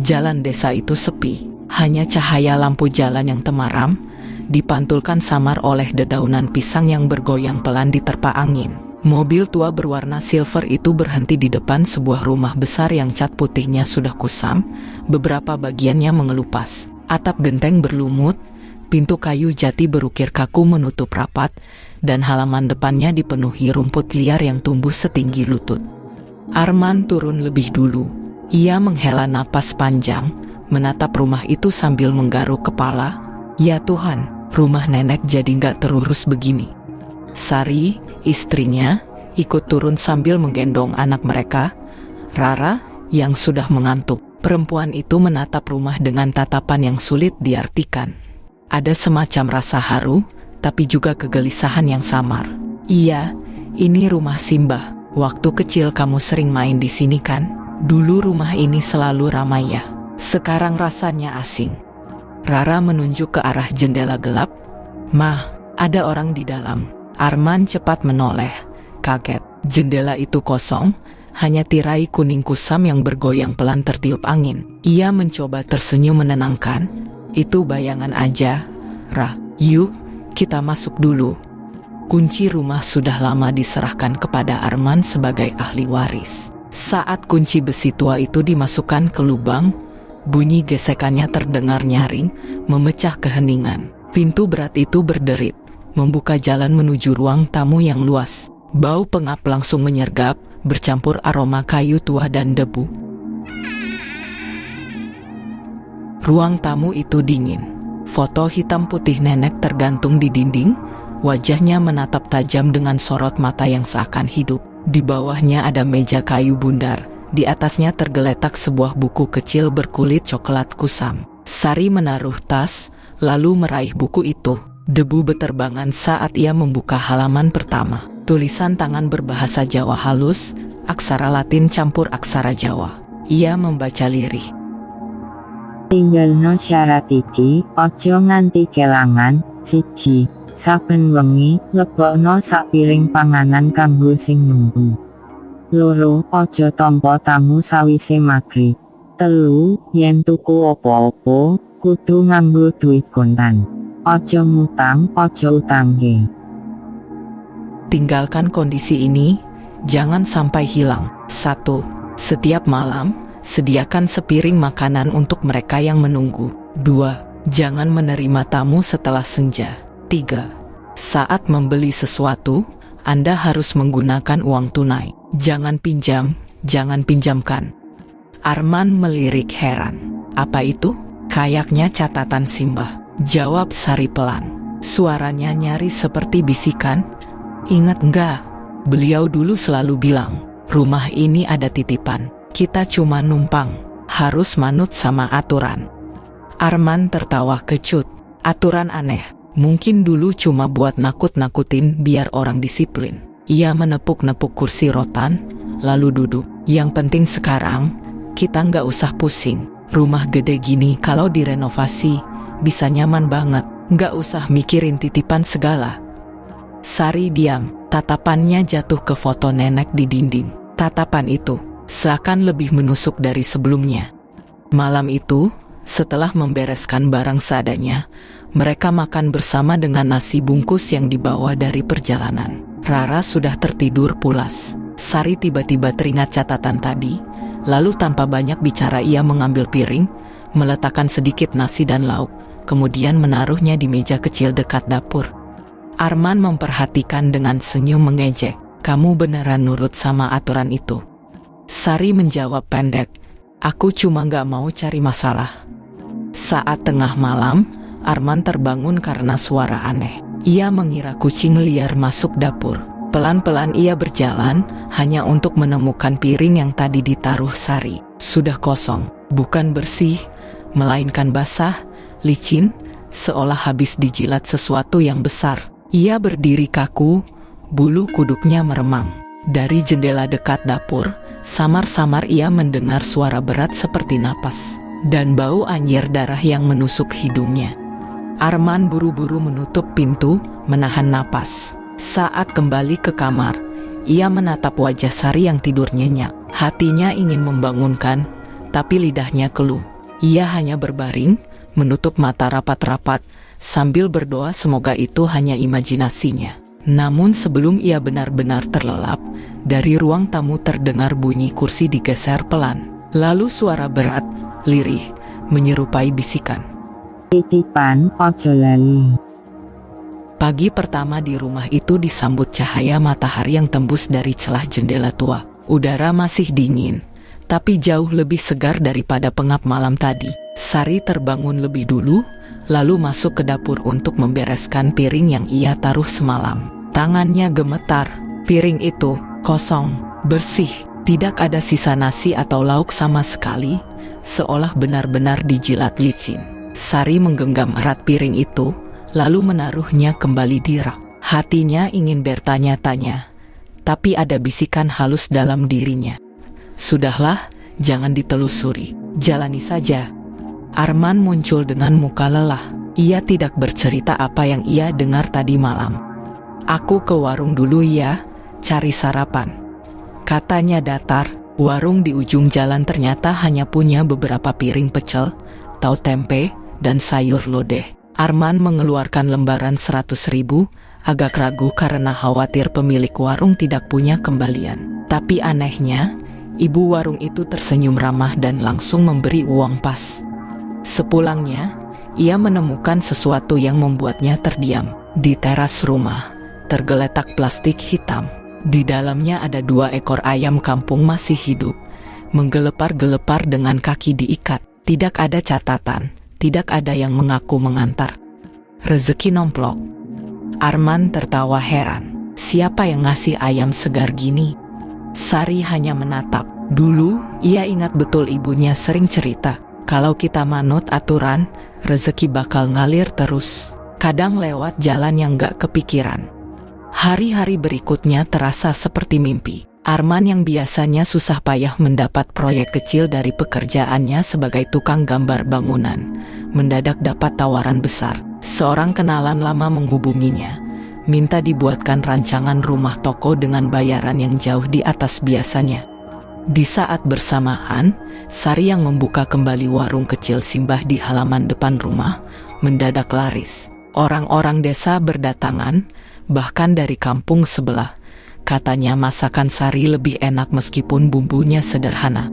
Jalan desa itu sepi, hanya cahaya lampu jalan yang temaram, dipantulkan samar oleh dedaunan pisang yang bergoyang pelan diterpa angin. Mobil tua berwarna silver itu berhenti di depan sebuah rumah besar yang cat putihnya sudah kusam, beberapa bagiannya mengelupas. Atap genteng berlumut, pintu kayu jati berukir kaku menutup rapat, dan halaman depannya dipenuhi rumput liar yang tumbuh setinggi lutut. Arman turun lebih dulu. Ia menghela napas panjang, menatap rumah itu sambil menggaruk kepala. Ya Tuhan, rumah nenek jadi nggak terurus begini. Sari, istrinya, ikut turun sambil menggendong anak mereka, Rara, yang sudah mengantuk. Perempuan itu menatap rumah dengan tatapan yang sulit diartikan. Ada semacam rasa haru, tapi juga kegelisahan yang samar. Iya, ini rumah Simbah. Waktu kecil kamu sering main di sini kan? Dulu rumah ini selalu ramai ya. Sekarang rasanya asing. Rara menunjuk ke arah jendela gelap. Mah, ada orang di dalam. Arman cepat menoleh, kaget. Jendela itu kosong, hanya tirai kuning kusam yang bergoyang pelan tertiup angin. Ia mencoba tersenyum menenangkan. Itu bayangan aja, Ra. Yuk, kita masuk dulu. Kunci rumah sudah lama diserahkan kepada Arman sebagai ahli waris. Saat kunci besi tua itu dimasukkan ke lubang, bunyi gesekannya terdengar nyaring, memecah keheningan. Pintu berat itu berderit, membuka jalan menuju ruang tamu yang luas. Bau pengap langsung menyergap, bercampur aroma kayu tua dan debu. Ruang tamu itu dingin. Foto hitam putih nenek tergantung di dinding, wajahnya menatap tajam dengan sorot mata yang seakan hidup. Di bawahnya ada meja kayu bundar, di atasnya tergeletak sebuah buku kecil berkulit coklat kusam. Sari menaruh tas, lalu meraih buku itu. Debu beterbangan saat ia membuka halaman pertama. Tulisan tangan berbahasa Jawa halus, aksara Latin campur aksara Jawa. Ia membaca lirih. Tinggalno syarat iki, ojo nganti kelangan. Siji, saben wengi lebokno sak piring panganan kanggo sing nunggu. Loro, ojo tampa tamu sawise magrib. Telu, yen tuku opo-opo, kudu nganggo duit kontan. Ojo ngutang, ojo utangke. Tinggalkan kondisi ini, jangan sampai hilang. 1. Setiap malam, sediakan sepiring makanan untuk mereka yang menunggu. 2. Jangan menerima tamu setelah senja. 3. Saat membeli sesuatu, Anda harus menggunakan uang tunai. Jangan pinjam, jangan pinjamkan. Arman melirik heran. Apa itu? Kayaknya catatan Simbah. Jawab Sari pelan. Suaranya nyaris seperti bisikan. Ingat enggak? Beliau dulu selalu bilang, rumah ini ada titipan. Kita cuma numpang. Harus manut sama aturan. Arman tertawa kecut. Aturan aneh. Mungkin dulu cuma buat nakut-nakutin biar orang disiplin. Ia menepuk-nepuk kursi rotan, lalu duduk. Yang penting sekarang, kita nggak usah pusing. Rumah gede gini kalau direnovasi, bisa nyaman banget. Nggak usah mikirin titipan segala. Sari diam, tatapannya jatuh ke foto nenek di dinding. Tatapan itu seakan lebih menusuk dari sebelumnya. Malam itu, setelah membereskan barang seadanya, mereka makan bersama dengan nasi bungkus yang dibawa dari perjalanan. Rara sudah tertidur pulas. Sari tiba-tiba teringat catatan tadi, lalu tanpa banyak bicara ia mengambil piring, meletakkan sedikit nasi dan lauk, kemudian menaruhnya di meja kecil dekat dapur. Arman memperhatikan dengan senyum mengejek. Kamu beneran nurut sama aturan itu? Sari menjawab pendek. Aku cuma gak mau cari masalah. Saat tengah malam, Arman terbangun karena suara aneh. Ia mengira kucing liar masuk dapur. Pelan-pelan ia berjalan, hanya untuk menemukan piring yang tadi ditaruh Sari. Sudah kosong, bukan bersih, melainkan basah, licin, seolah habis dijilat sesuatu yang besar. Ia berdiri kaku, bulu kuduknya meremang. Dari jendela dekat dapur, samar-samar ia mendengar suara berat seperti napas, dan bau anyir darah yang menusuk hidungnya. Arman buru-buru menutup pintu, menahan napas. Saat kembali ke kamar, ia menatap wajah Sari yang tidur nyenyak. Hatinya ingin membangunkan, tapi lidahnya keluh. Ia hanya berbaring, menutup mata rapat-rapat, sambil berdoa semoga itu hanya imajinasinya. Namun sebelum ia benar-benar terlelap, dari ruang tamu terdengar bunyi kursi digeser pelan. Lalu suara berat, lirih, menyerupai bisikan. Titipan, ojo lali. Pagi pertama di rumah itu disambut cahaya matahari yang tembus dari celah jendela tua. Udara masih dingin, tapi jauh lebih segar daripada pengap malam tadi. Sari terbangun lebih dulu, lalu masuk ke dapur untuk membereskan piring yang ia taruh semalam. Tangannya gemetar, piring itu kosong, bersih, tidak ada sisa nasi atau lauk sama sekali, seolah benar-benar dijilat licin. Sari menggenggam erat piring itu, lalu menaruhnya kembali di rak. Hatinya ingin bertanya-tanya, tapi ada bisikan halus dalam dirinya. Sudahlah, jangan ditelusuri, jalani saja. Arman muncul dengan muka lelah. Ia tidak bercerita apa yang ia dengar tadi malam. Aku ke warung dulu ya, cari sarapan, katanya datar. Warung di ujung jalan ternyata hanya punya beberapa piring pecel, tahu tempe, dan sayur lodeh. Arman mengeluarkan lembaran 100.000, agak ragu karena khawatir pemilik warung tidak punya kembalian. Tapi anehnya, ibu warung itu tersenyum ramah dan langsung memberi uang pas. Sepulangnya, ia menemukan sesuatu yang membuatnya terdiam. Di teras rumah, tergeletak plastik hitam. Di dalamnya ada 2 ekor ayam kampung masih hidup, menggelepar-gelepar dengan kaki diikat. Tidak ada catatan, tidak ada yang mengaku mengantar. Rezeki nomplok. Arman tertawa heran. Siapa yang ngasih ayam segar gini? Sari hanya menatap. Dulu, ia ingat betul ibunya sering cerita, kalau kita manut aturan, rezeki bakal ngalir terus. Kadang lewat jalan yang gak kepikiran. Hari-hari berikutnya terasa seperti mimpi. Arman yang biasanya susah payah mendapat proyek kecil dari pekerjaannya sebagai tukang gambar bangunan, mendadak dapat tawaran besar. Seorang kenalan lama menghubunginya, minta dibuatkan rancangan rumah toko dengan bayaran yang jauh di atas biasanya. Di saat bersamaan, Sari yang membuka kembali warung kecil Simbah di halaman depan rumah, mendadak laris. Orang-orang desa berdatangan, bahkan dari kampung sebelah. Katanya masakan Sari lebih enak meskipun bumbunya sederhana.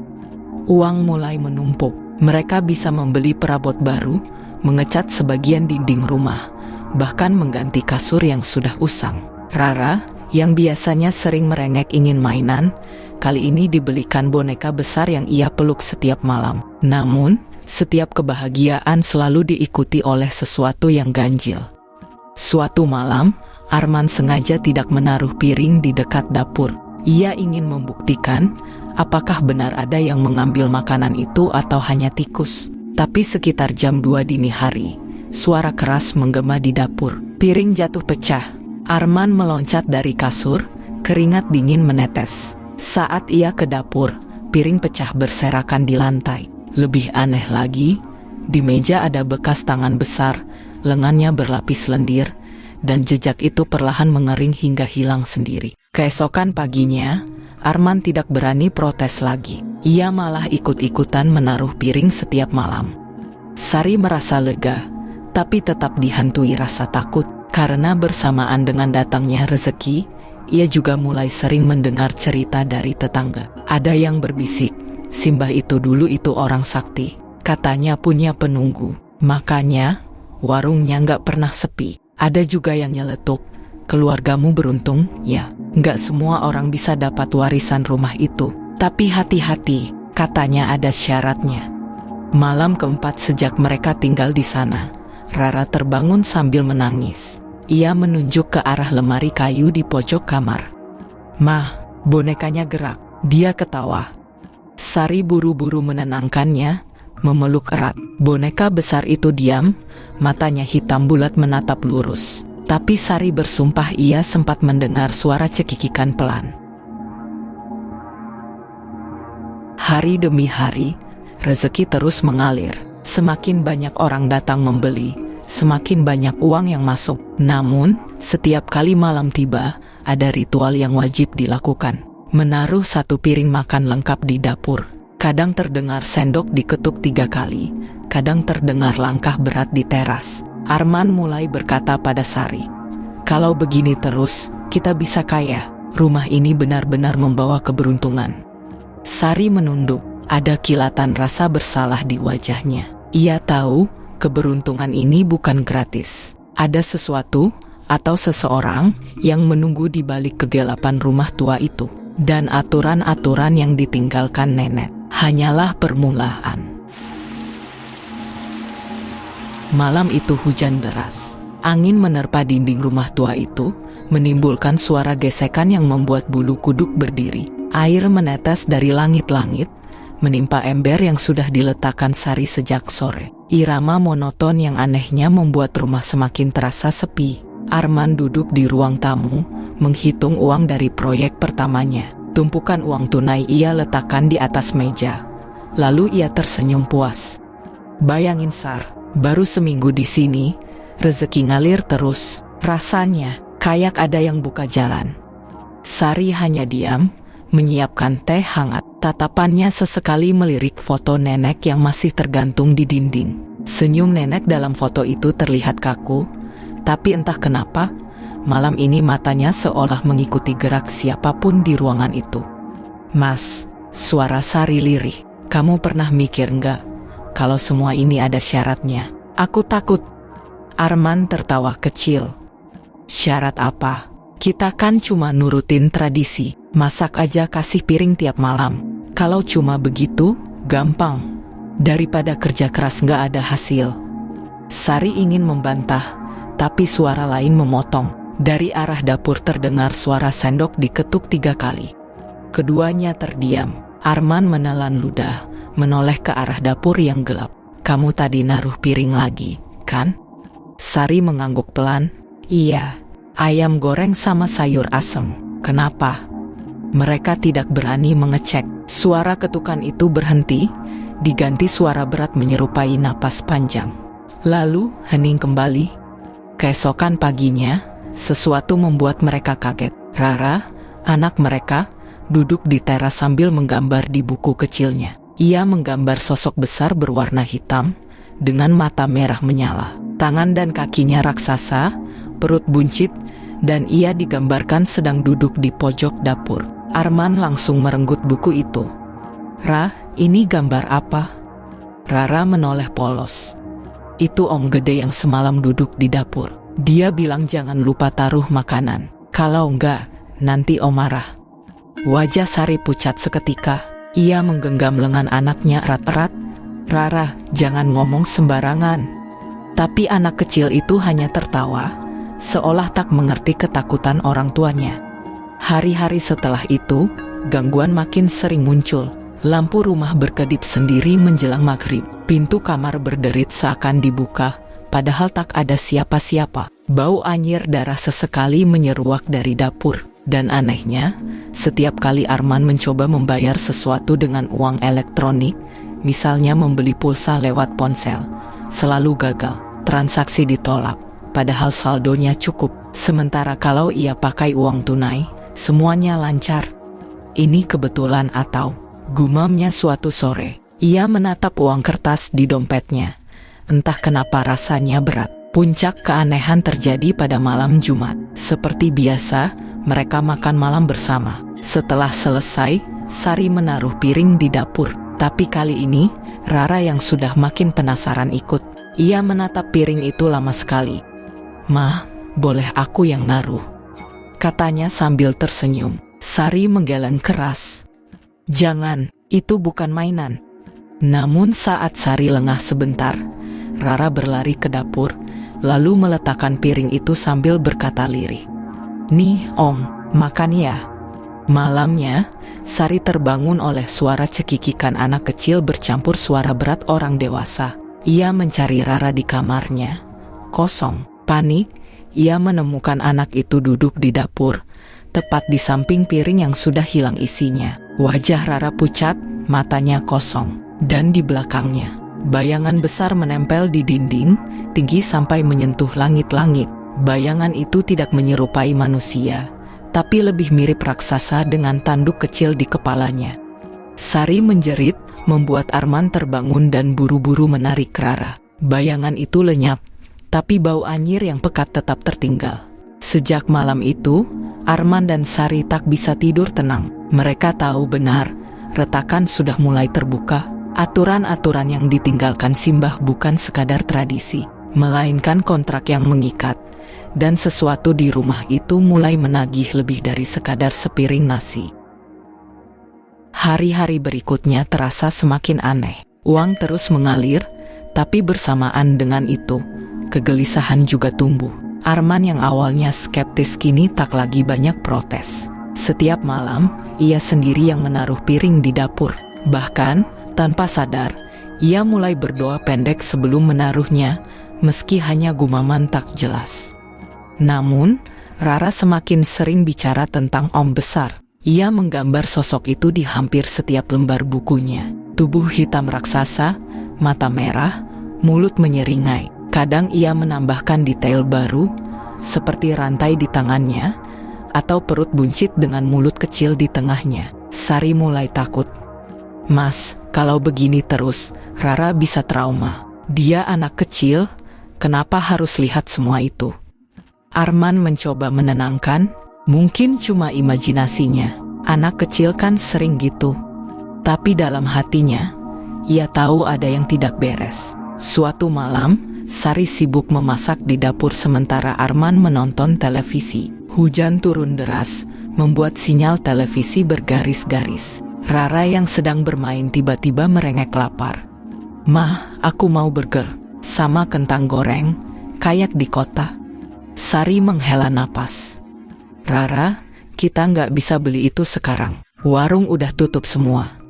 Uang mulai menumpuk. Mereka bisa membeli perabot baru, mengecat sebagian dinding rumah, bahkan mengganti kasur yang sudah usang. Rara, yang biasanya sering merengek ingin mainan, kali ini dibelikan boneka besar yang ia peluk setiap malam. Namun, setiap kebahagiaan selalu diikuti oleh sesuatu yang ganjil. Suatu malam, Arman sengaja tidak menaruh piring di dekat dapur. Ia ingin membuktikan apakah benar ada yang mengambil makanan itu atau hanya tikus. Tapi sekitar jam 2 dini hari, suara keras menggema di dapur. Piring jatuh pecah. Arman meloncat dari kasur, keringat dingin menetes. Saat ia ke dapur, piring pecah berserakan di lantai. Lebih aneh lagi, di meja ada bekas tangan besar, lengannya berlapis lendir, dan jejak itu perlahan mengering hingga hilang sendiri. Keesokan paginya, Arman tidak berani protes lagi. Ia malah ikut-ikutan menaruh piring setiap malam. Sari merasa lega, tapi tetap dihantui rasa takut. Karena bersamaan dengan datangnya rezeki, ia juga mulai sering mendengar cerita dari tetangga. Ada yang berbisik, Simbah itu dulu itu orang sakti. Katanya punya penunggu, makanya warungnya nggak pernah sepi. Ada juga yang nyeletuk, keluargamu beruntung, ya. Nggak semua orang bisa dapat warisan rumah itu. Tapi hati-hati, katanya ada syaratnya. Malam keempat sejak mereka tinggal di sana, Rara terbangun sambil menangis. Ia menunjuk ke arah lemari kayu di pojok kamar. "Mah, bonekanya gerak." Dia ketawa. Sari buru-buru menenangkannya, memeluk erat. Boneka besar itu diam, matanya hitam bulat menatap lurus. Tapi Sari bersumpah ia sempat mendengar suara cekikikan pelan. Hari demi hari, rezeki terus mengalir. Semakin banyak orang datang membeli, semakin banyak uang yang masuk. Namun, setiap kali malam tiba, ada ritual yang wajib dilakukan. Menaruh 1 piring makan lengkap di dapur. Kadang terdengar sendok diketuk 3 kali, kadang terdengar langkah berat di teras. Arman mulai berkata pada Sari, "Kalau begini terus, kita bisa kaya. Rumah ini benar-benar membawa keberuntungan." Sari menunduk, ada kilatan rasa bersalah di wajahnya. Ia tahu keberuntungan ini bukan gratis. Ada sesuatu atau seseorang yang menunggu di balik kegelapan rumah tua itu. Dan aturan-aturan yang ditinggalkan nenek hanyalah permulaan. Malam itu hujan deras. Angin menerpa dinding rumah tua itu, menimbulkan suara gesekan yang membuat bulu kuduk berdiri. Air menetes dari langit-langit, menimpa ember yang sudah diletakkan Sari sejak sore. Irama monoton yang anehnya membuat rumah semakin terasa sepi. Arman duduk di ruang tamu, menghitung uang dari proyek pertamanya. Tumpukan uang tunai ia letakkan di atas meja. Lalu ia tersenyum puas. Bayangin Sar, baru seminggu di sini, rezeki ngalir terus. Rasanya kayak ada yang buka jalan. Sari hanya diam, menyiapkan teh hangat. Tatapannya sesekali melirik foto nenek yang masih tergantung di dinding. Senyum nenek dalam foto itu terlihat kaku, tapi entah kenapa, malam ini matanya seolah mengikuti gerak siapapun di ruangan itu. "Mas," suara Sari lirih, "kamu pernah mikir nggak kalau semua ini ada syaratnya?" "Aku takut." Arman tertawa kecil. "Syarat apa? Kita kan cuma nurutin tradisi, masak aja kasih piring tiap malam. Kalau cuma begitu, gampang. Daripada kerja keras nggak ada hasil." Sari ingin membantah, tapi suara lain memotong. Dari arah dapur terdengar suara sendok diketuk 3 kali. Keduanya terdiam. Arman menelan ludah, menoleh ke arah dapur yang gelap. "Kamu tadi naruh piring lagi, kan?" Sari mengangguk pelan. "Iya, ayam goreng sama sayur asem." "Kenapa?" Mereka tidak berani mengecek. Suara ketukan itu berhenti, diganti suara berat menyerupai napas panjang. Lalu hening kembali. Keesokan paginya, sesuatu membuat mereka kaget. Rara, anak mereka, duduk di teras sambil menggambar di buku kecilnya. Ia menggambar sosok besar berwarna hitam, dengan mata merah menyala. Tangan dan kakinya raksasa, perut buncit, dan ia digambarkan sedang duduk di pojok dapur. Arman langsung merenggut buku itu. "Ra, ini gambar apa?" Rara menoleh polos. "Itu om gede yang semalam duduk di dapur. Dia bilang jangan lupa taruh makanan. Kalau enggak, nanti om marah." Wajah Sari pucat seketika. Ia menggenggam lengan anaknya erat-erat. "Rara, jangan ngomong sembarangan." Tapi anak kecil itu hanya tertawa, seolah tak mengerti ketakutan orang tuanya. Hari-hari setelah itu, gangguan makin sering muncul. Lampu rumah berkedip sendiri menjelang maghrib. Pintu kamar berderit seakan dibuka, padahal tak ada siapa-siapa. Bau anyir darah sesekali menyeruak dari dapur. Dan anehnya, setiap kali Arman mencoba membayar sesuatu dengan uang elektronik, misalnya membeli pulsa lewat ponsel, selalu gagal. Transaksi ditolak, padahal saldonya cukup. Sementara kalau ia pakai uang tunai, semuanya lancar. "Ini kebetulan atau?" gumamnya suatu sore. Ia menatap uang kertas di dompetnya. Entah kenapa rasanya berat. Puncak keanehan terjadi pada malam Jumat. Seperti biasa, mereka makan malam bersama. Setelah selesai, Sari menaruh piring di dapur. Tapi kali ini, Rara yang sudah makin penasaran ikut. Ia menatap piring itu lama sekali. "Ma, boleh aku yang naruh?" katanya sambil tersenyum. Sari menggeleng keras. "Jangan, itu bukan mainan." Namun saat Sari lengah sebentar, Rara berlari ke dapur, lalu meletakkan piring itu sambil berkata lirih, "Nih om, makan ya." Malamnya, Sari terbangun oleh suara cekikikan anak kecil bercampur suara berat orang dewasa. Ia mencari Rara di kamarnya. Kosong. Panik, ia menemukan anak itu duduk di dapur, tepat di samping piring yang sudah hilang isinya. Wajah Rara pucat, matanya kosong. Dan di belakangnya, bayangan besar menempel di dinding, tinggi sampai menyentuh langit-langit. Bayangan itu tidak menyerupai manusia, tapi lebih mirip raksasa dengan tanduk kecil di kepalanya. Sari menjerit, membuat Arman terbangun dan buru-buru menarik Rara. Bayangan itu lenyap, tapi bau anyir yang pekat tetap tertinggal. Sejak malam itu, Arman dan Sari tak bisa tidur tenang. Mereka tahu benar, retakan sudah mulai terbuka. Aturan-aturan yang ditinggalkan Simbah bukan sekadar tradisi, melainkan kontrak yang mengikat. Dan sesuatu di rumah itu mulai menagih lebih dari sekadar sepiring nasi. Hari-hari berikutnya terasa semakin aneh. Uang terus mengalir, tapi bersamaan dengan itu, kegelisahan juga tumbuh. Arman yang awalnya skeptis kini tak lagi banyak protes. Setiap malam, ia sendiri yang menaruh piring di dapur. Bahkan, tanpa sadar, ia mulai berdoa pendek sebelum menaruhnya, meski hanya gumaman tak jelas. Namun, Rara semakin sering bicara tentang Om Besar. Ia menggambar sosok itu di hampir setiap lembar bukunya. Tubuh hitam raksasa, mata merah, mulut menyeringai. Kadang ia menambahkan detail baru, seperti rantai di tangannya, atau perut buncit dengan mulut kecil di tengahnya. Sari mulai takut. Mas, kalau begini terus, Rara bisa trauma. Dia anak kecil, kenapa harus lihat semua itu? Arman mencoba menenangkan, mungkin cuma imajinasinya. Anak kecil kan sering gitu. Tapi dalam hatinya, ia tahu ada yang tidak beres. Suatu malam, Sari sibuk memasak di dapur sementara Arman menonton televisi. Hujan turun deras, membuat sinyal televisi bergaris-garis. Rara yang sedang bermain tiba-tiba merengek lapar. Mah, aku mau burger, sama kentang goreng, kayak di kota. Sari menghela napas. Rara, kita nggak bisa beli itu sekarang. Warung udah tutup semua.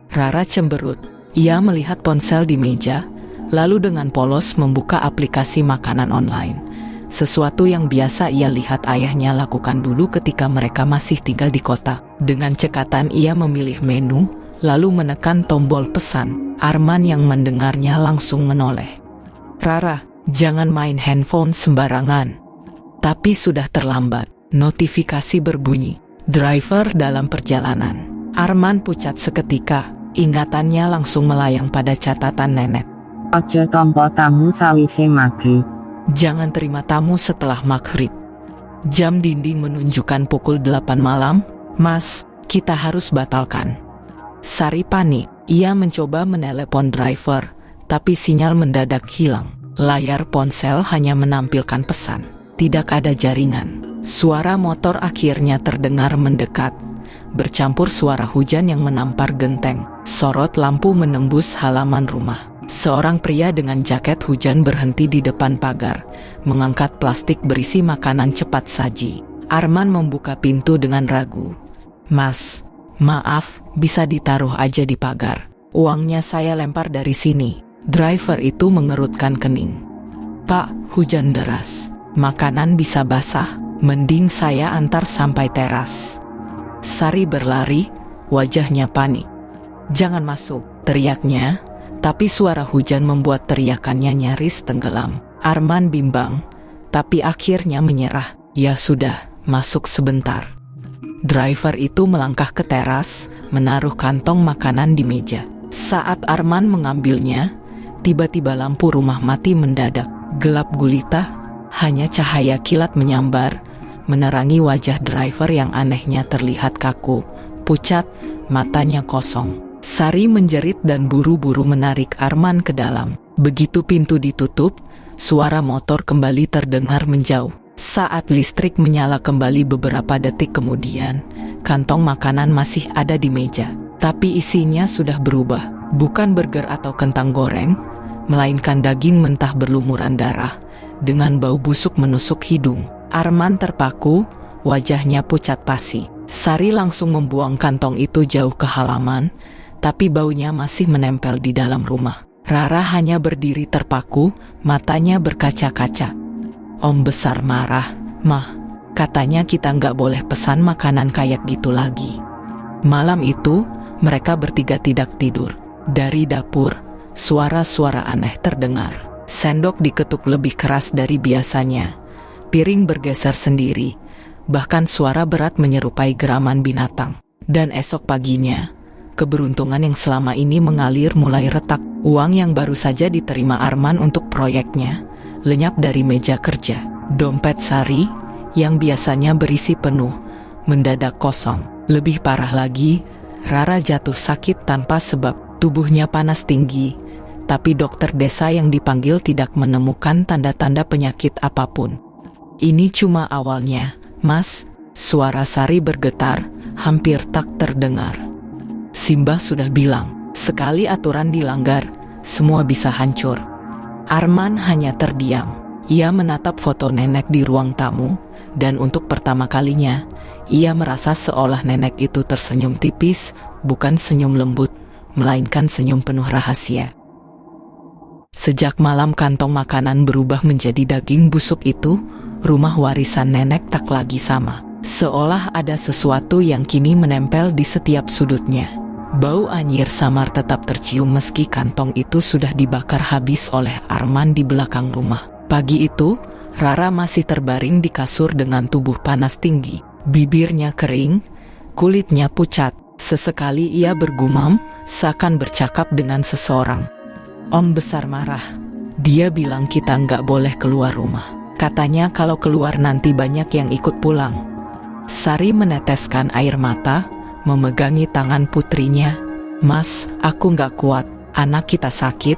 Rara cemberut. Ia melihat ponsel di meja, lalu dengan polos membuka aplikasi makanan online. Sesuatu yang biasa ia lihat ayahnya lakukan dulu ketika mereka masih tinggal di kota. Dengan cekatan ia memilih menu, lalu menekan tombol pesan. Arman yang mendengarnya langsung menoleh. Rara, jangan main handphone sembarangan. Tapi sudah terlambat. Notifikasi berbunyi. Driver dalam perjalanan. Arman pucat seketika. Ingatannya langsung melayang pada catatan nenek. Ojo tompo tamu sawise maghrib. Jangan terima tamu setelah maghrib. Jam dinding menunjukkan pukul 8 malam. Mas, kita harus batalkan. Sari panik. Ia mencoba menelepon driver, tapi sinyal mendadak hilang. Layar ponsel hanya menampilkan pesan. Tidak ada jaringan. Suara motor akhirnya terdengar mendekat. Bercampur suara hujan yang menampar genteng. Sorot lampu menembus halaman rumah. Seorang pria dengan jaket hujan berhenti di depan pagar, mengangkat plastik berisi makanan cepat saji. Arman membuka pintu dengan ragu. Mas, maaf, bisa ditaruh aja di pagar. Uangnya saya lempar dari sini. Driver itu mengerutkan kening. Pak, hujan deras. Makanan bisa basah. Mending saya antar sampai teras. Sari berlari, wajahnya panik. Jangan masuk, teriaknya. Tapi suara hujan membuat teriakannya nyaris tenggelam. Arman bimbang, tapi akhirnya menyerah. Ya sudah, masuk sebentar. Driver itu melangkah ke teras, menaruh kantong makanan di meja. Saat Arman mengambilnya, tiba-tiba lampu rumah mati mendadak. Gelap gulita, hanya cahaya kilat menyambar, menerangi wajah driver yang anehnya terlihat kaku, pucat, matanya kosong. Sari menjerit dan buru-buru menarik Arman ke dalam. Begitu pintu ditutup, suara motor kembali terdengar menjauh. Saat listrik menyala kembali beberapa detik kemudian, kantong makanan masih ada di meja. Tapi isinya sudah berubah. Bukan burger atau kentang goreng, melainkan daging mentah berlumuran darah, dengan bau busuk menusuk hidung. Arman terpaku, wajahnya pucat pasi. Sari langsung membuang kantong itu jauh ke halaman, tapi baunya masih menempel di dalam rumah. Rara hanya berdiri terpaku, matanya berkaca-kaca. Om Besar marah. Mah, katanya kita nggak boleh pesan makanan kayak gitu lagi. Malam itu, mereka bertiga tidak tidur. Dari dapur, suara-suara aneh terdengar. Sendok diketuk lebih keras dari biasanya. Piring bergeser sendiri. Bahkan suara berat menyerupai geraman binatang. Dan esok paginya, Keberuntungan yang selama ini mengalir mulai retak. Uang yang baru saja diterima Arman untuk proyeknya lenyap dari meja kerja. Dompet Sari yang biasanya berisi penuh mendadak kosong. Lebih parah lagi, Rara jatuh sakit tanpa sebab. Tubuhnya panas tinggi, tapi dokter desa yang dipanggil tidak menemukan tanda-tanda penyakit apapun. Ini cuma awalnya, Mas. Suara Sari bergetar, hampir tak terdengar. Simbah sudah bilang, sekali aturan dilanggar, semua bisa hancur. Arman hanya terdiam. Ia menatap foto nenek di ruang tamu, dan untuk pertama kalinya, ia merasa seolah nenek itu tersenyum tipis, bukan senyum lembut, melainkan senyum penuh rahasia. Sejak malam kantong makanan berubah menjadi daging busuk itu, rumah warisan nenek tak lagi sama. Seolah ada sesuatu yang kini menempel di setiap sudutnya. Bau anyir samar tetap tercium meski kantong itu sudah dibakar habis oleh Arman di belakang rumah. Pagi itu, Rara masih terbaring di kasur dengan tubuh panas tinggi. Bibirnya kering, kulitnya pucat. Sesekali ia bergumam, seakan bercakap dengan seseorang. Om besar marah. Dia bilang kita nggak boleh keluar rumah. Katanya kalau keluar nanti banyak yang ikut pulang. Sari meneteskan air mata, memegangi tangan putrinya. Mas, aku nggak kuat. Anak kita sakit,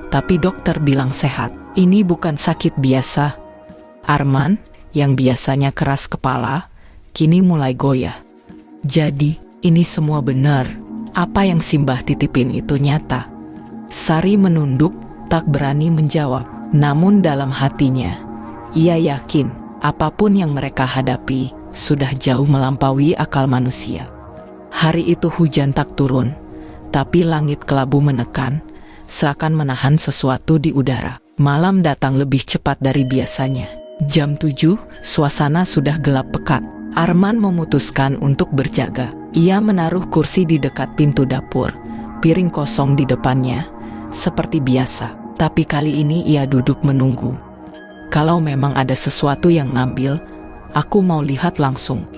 tapi dokter bilang sehat. Ini bukan sakit biasa. Arman, yang biasanya keras kepala, kini mulai goyah. Jadi, ini semua benar. Apa yang Simbah titipin itu nyata. Sari menunduk, tak berani menjawab. Namun dalam hatinya, ia yakin apapun yang mereka hadapi sudah jauh melampaui akal manusia. Hari itu hujan tak turun, tapi langit kelabu menekan, seakan menahan sesuatu di udara. Malam datang lebih cepat dari biasanya. Jam 7, suasana sudah gelap pekat. Arman memutuskan untuk berjaga. Ia menaruh kursi di dekat pintu dapur, piring kosong di depannya, seperti biasa. Tapi kali ini ia duduk menunggu. Kalau memang ada sesuatu yang ngambil, aku mau lihat langsung.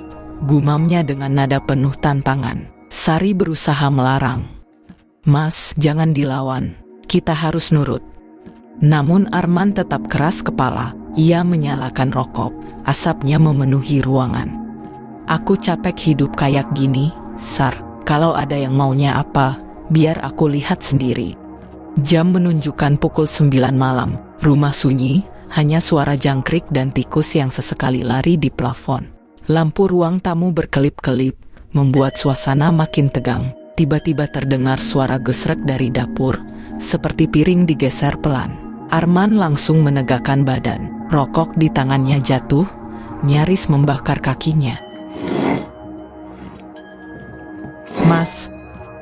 Gumamnya dengan nada penuh tantangan. Sari berusaha melarang. Mas, jangan dilawan. Kita harus nurut. Namun Arman tetap keras kepala. Ia menyalakan rokok. Asapnya memenuhi ruangan. Aku capek hidup kayak gini, Sar. Kalau ada yang maunya apa, biar aku lihat sendiri. Jam menunjukkan pukul 9 malam. Rumah sunyi, hanya suara jangkrik dan tikus yang sesekali lari di plafon. Lampu ruang tamu berkelip-kelip, membuat suasana makin tegang. Tiba-tiba terdengar suara gesrek dari dapur, seperti piring digeser pelan. Arman langsung menegakkan badan. Rokok di tangannya jatuh, nyaris membakar kakinya. Mas,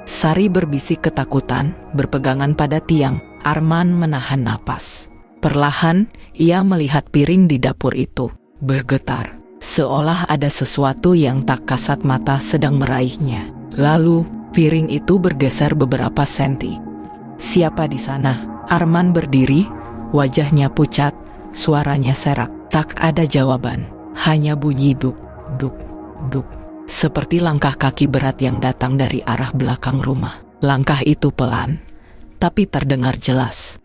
Sari berbisik ketakutan, berpegangan pada tiang. Arman menahan napas. Perlahan, ia melihat piring di dapur itu bergetar, seolah ada sesuatu yang tak kasat mata sedang meraihnya. Lalu, piring itu bergeser beberapa senti. Siapa di sana? Arman berdiri, wajahnya pucat, suaranya serak. Tak ada jawaban, hanya bunyi duk, duk, duk. Seperti langkah kaki berat yang datang dari arah belakang rumah. Langkah itu pelan, tapi terdengar jelas.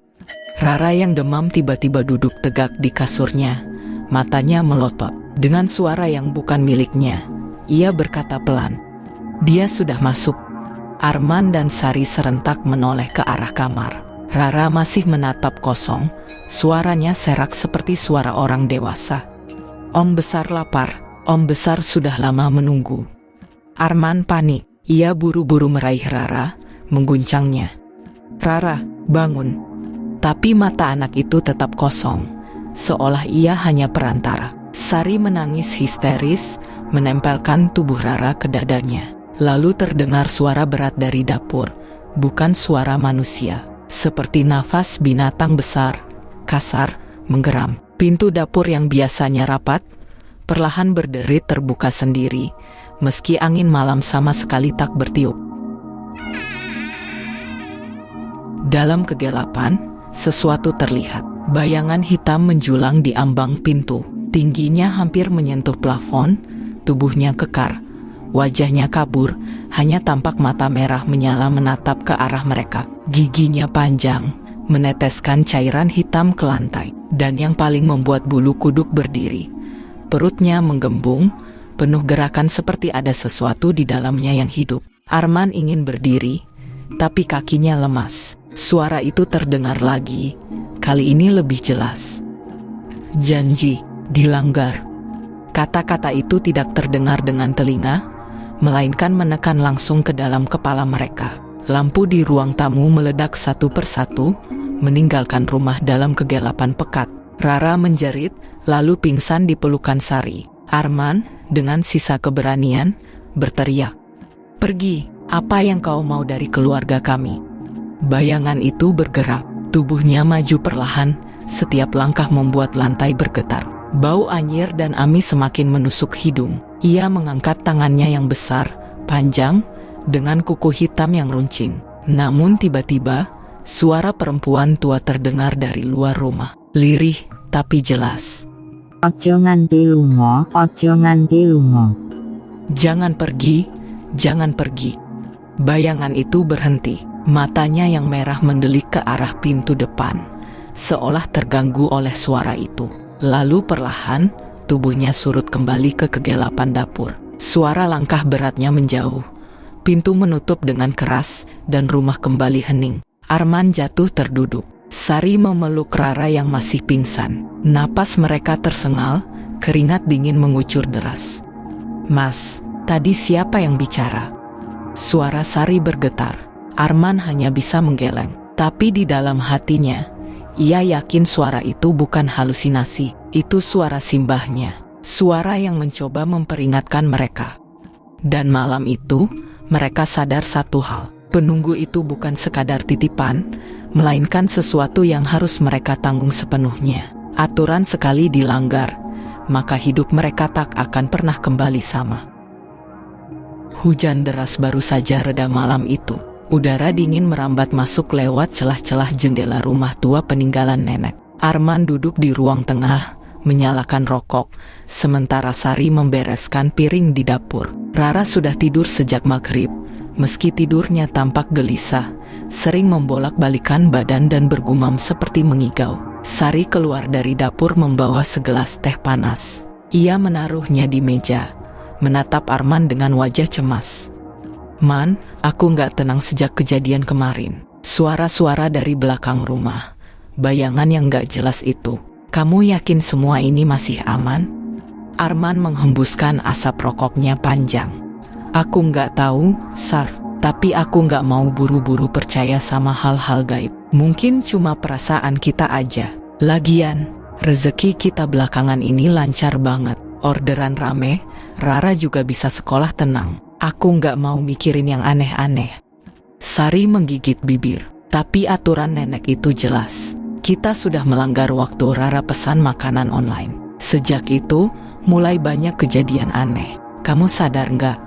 Rara yang demam tiba-tiba duduk tegak di kasurnya, matanya melotot. Dengan suara yang bukan miliknya, ia berkata pelan, "Dia sudah masuk." Arman dan Sari serentak menoleh ke arah kamar. Rara masih menatap kosong, suaranya serak seperti suara orang dewasa. Om besar lapar, Om besar sudah lama menunggu. Arman panik, ia buru-buru meraih Rara, mengguncangnya. Rara, bangun. Tapi mata anak itu tetap kosong, seolah ia hanya perantara. Sari menangis histeris, menempelkan tubuh Rara ke dadanya. Lalu terdengar suara berat dari dapur, bukan suara manusia, seperti nafas binatang besar, kasar, menggeram. Pintu dapur yang biasanya rapat, perlahan berderit terbuka sendiri, meski angin malam sama sekali tak bertiup. Dalam kegelapan, sesuatu terlihat. Bayangan hitam menjulang di ambang pintu. Tingginya hampir menyentuh plafon, tubuhnya kekar, wajahnya kabur, hanya tampak mata merah menyala menatap ke arah mereka. Giginya panjang, meneteskan cairan hitam ke lantai. Dan yang paling membuat bulu kuduk berdiri, perutnya menggembung, penuh gerakan seperti ada sesuatu di dalamnya yang hidup. Arman ingin berdiri, tapi kakinya lemas. Suara itu terdengar lagi, kali ini lebih jelas. Janji dilanggar. Kata-kata itu tidak terdengar dengan telinga, melainkan menekan langsung ke dalam kepala mereka. Lampu di ruang tamu meledak satu persatu, meninggalkan rumah dalam kegelapan pekat. Rara menjerit, lalu pingsan di pelukan Sari. Arman, dengan sisa keberanian, berteriak, "Pergi, apa yang kau mau dari keluarga kami?" Bayangan itu bergerak, tubuhnya maju perlahan, setiap langkah membuat lantai bergetar. Bau anyir dan amis semakin menusuk hidung. Ia mengangkat tangannya yang besar, panjang, dengan kuku hitam yang runcing. Namun tiba-tiba, suara perempuan tua terdengar dari luar rumah, lirih tapi jelas. Ojo nganti lunga, ojo nganti lunga. Jangan pergi, jangan pergi. Bayangan itu berhenti, matanya yang merah mendelik ke arah pintu depan, seolah terganggu oleh suara itu. Lalu perlahan, tubuhnya surut kembali ke kegelapan dapur. Suara langkah beratnya menjauh, pintu menutup dengan keras, dan rumah kembali hening. Arman jatuh terduduk. Sari memeluk Rara yang masih pingsan. Napas mereka tersengal, keringat dingin mengucur deras. "Mas, tadi siapa yang bicara?" Suara Sari bergetar. Arman hanya bisa menggeleng. Tapi di dalam hatinya, ia yakin suara itu bukan halusinasi. Itu suara simbahnya. Suara yang mencoba memperingatkan mereka. Dan malam itu, mereka sadar satu hal. Penunggu itu bukan sekadar titipan, melainkan sesuatu yang harus mereka tanggung sepenuhnya. Aturan sekali dilanggar, maka hidup mereka tak akan pernah kembali sama. Hujan deras baru saja reda malam itu. Udara dingin merambat masuk lewat celah-celah jendela rumah tua peninggalan nenek. Arman duduk di ruang tengah, menyalakan rokok, sementara Sari membereskan piring di dapur. Rara sudah tidur sejak maghrib. Meski tidurnya tampak gelisah, sering membolak-balikan badan dan bergumam seperti mengigau. Sari keluar dari dapur membawa segelas teh panas. Ia menaruhnya di meja, menatap Arman dengan wajah cemas. "Man, aku nggak tenang sejak kejadian kemarin." Suara-suara dari belakang rumah. Bayangan yang nggak jelas itu. "Kamu yakin semua ini masih aman?" Arman menghembuskan asap rokoknya panjang. "Aku nggak tahu, Sar. Tapi aku nggak mau buru-buru percaya sama hal-hal gaib. Mungkin cuma perasaan kita aja. Lagian, rezeki kita belakangan ini lancar banget. Orderan rame, Rara juga bisa sekolah tenang. Aku nggak mau mikirin yang aneh-aneh." Sari menggigit bibir. Tapi aturan nenek itu jelas. Kita sudah melanggar waktu Rara pesan makanan online. Sejak itu, mulai banyak kejadian aneh. Kamu sadar nggak?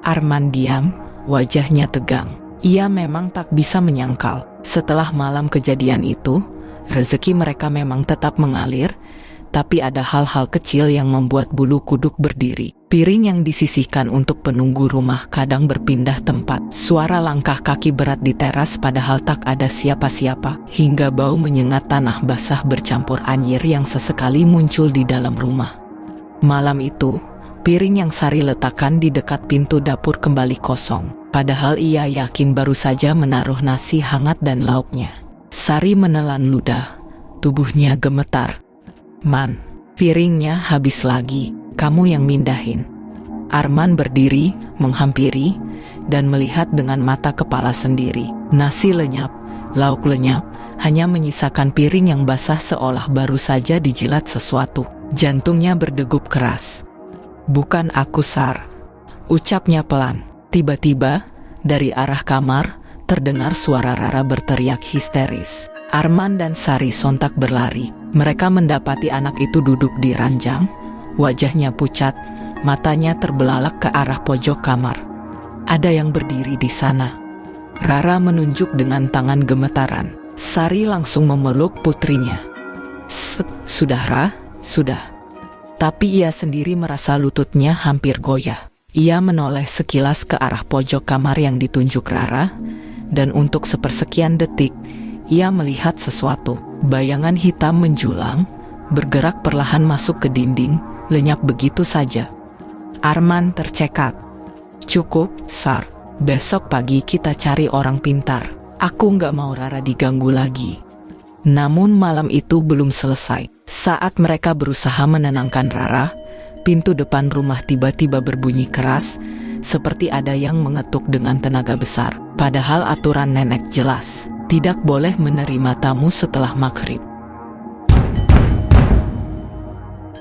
Arman diam, wajahnya tegang. Ia memang tak bisa menyangkal. Setelah malam kejadian itu, rezeki mereka memang tetap mengalir, tapi ada hal-hal kecil yang membuat bulu kuduk berdiri. Piring yang disisihkan untuk penunggu rumah kadang berpindah tempat. Suara langkah kaki berat di teras padahal tak ada siapa-siapa. Hingga bau menyengat tanah basah bercampur anyir yang sesekali muncul di dalam rumah. Malam itu, piring yang Sari letakkan di dekat pintu dapur kembali kosong. Padahal ia yakin baru saja menaruh nasi hangat dan lauknya. Sari menelan ludah, tubuhnya gemetar. "Man, piringnya habis lagi. Kamu yang mindahin." Arman berdiri, menghampiri, dan melihat dengan mata kepala sendiri. Nasi lenyap, lauk lenyap, hanya menyisakan piring yang basah seolah baru saja dijilat sesuatu. Jantungnya berdegup keras. "Bukan aku, Sar," ucapnya pelan. Tiba-tiba, dari arah kamar, terdengar suara Rara berteriak histeris. Arman dan Sari sontak berlari. Mereka mendapati anak itu duduk di ranjang, wajahnya pucat, matanya terbelalak ke arah pojok kamar. Ada yang berdiri di sana. Rara menunjuk dengan tangan gemetaran. Sari langsung memeluk putrinya. "Sudah, Ra, sudah." Tapi ia sendiri merasa lututnya hampir goyah. Ia menoleh sekilas ke arah pojok kamar yang ditunjuk Rara, dan untuk sepersekian detik, ia melihat sesuatu. Bayangan hitam menjulang, bergerak perlahan masuk ke dinding, lenyap begitu saja. Arman tercekat. Cukup, Sar. Besok pagi kita cari orang pintar. Aku nggak mau Rara diganggu lagi. Namun malam itu belum selesai. Saat mereka berusaha menenangkan Rara, pintu depan rumah tiba-tiba berbunyi keras, seperti ada yang mengetuk dengan tenaga besar. Padahal aturan nenek jelas, tidak boleh menerima tamu setelah maghrib.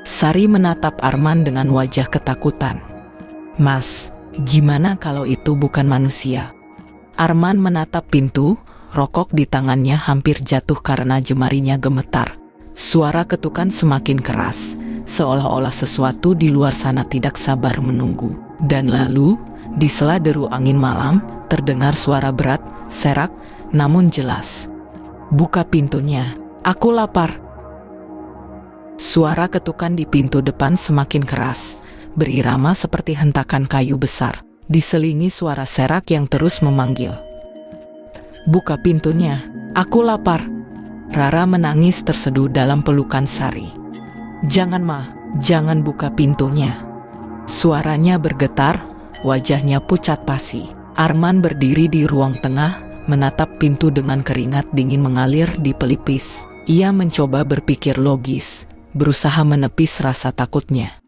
Sari menatap Arman dengan wajah ketakutan. Mas, gimana kalau itu bukan manusia? Arman menatap pintu, rokok di tangannya hampir jatuh karena jemarinya gemetar. Suara ketukan semakin keras, seolah-olah sesuatu di luar sana tidak sabar menunggu. Dan lalu, di sela deru angin malam, terdengar suara berat, serak, namun jelas. Buka pintunya, aku lapar. Suara ketukan di pintu depan semakin keras, berirama seperti hentakan kayu besar, diselingi suara serak yang terus memanggil. Buka pintunya, aku lapar. Rara menangis terseduh dalam pelukan Sari. Jangan Ma, jangan buka pintunya. Suaranya bergetar, wajahnya pucat pasi. Arman berdiri di ruang tengah, menatap pintu dengan keringat dingin mengalir di pelipis. Ia mencoba berpikir logis, berusaha menepis rasa takutnya.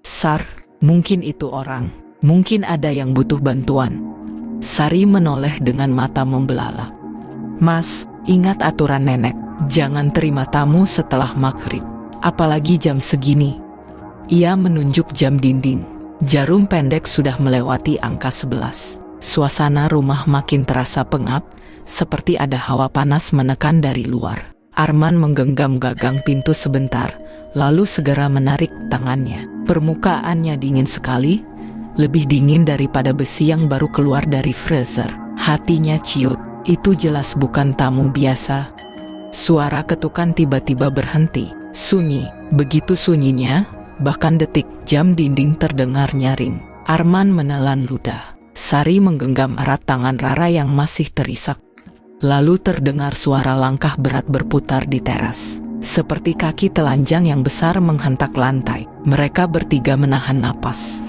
Sar, mungkin itu orang. Mungkin ada yang butuh bantuan. Sari menoleh dengan mata membelalak. Mas, ingat aturan nenek. Jangan terima tamu setelah maghrib. Apalagi jam segini. Ia menunjuk jam dinding. Jarum pendek sudah melewati angka 11. Suasana rumah makin terasa pengap, seperti ada hawa panas menekan dari luar. Arman menggenggam gagang pintu sebentar, lalu segera menarik tangannya. Permukaannya dingin sekali, lebih dingin daripada besi yang baru keluar dari freezer. Hatinya ciut, itu jelas bukan tamu biasa. Suara ketukan tiba-tiba berhenti. Sunyi, begitu sunyinya, bahkan detik jam dinding terdengar nyaring. Arman menelan ludah. Sari menggenggam erat tangan Rara yang masih terisak. Lalu terdengar suara langkah berat berputar di teras. Seperti kaki telanjang yang besar menghentak lantai. Mereka bertiga menahan napas.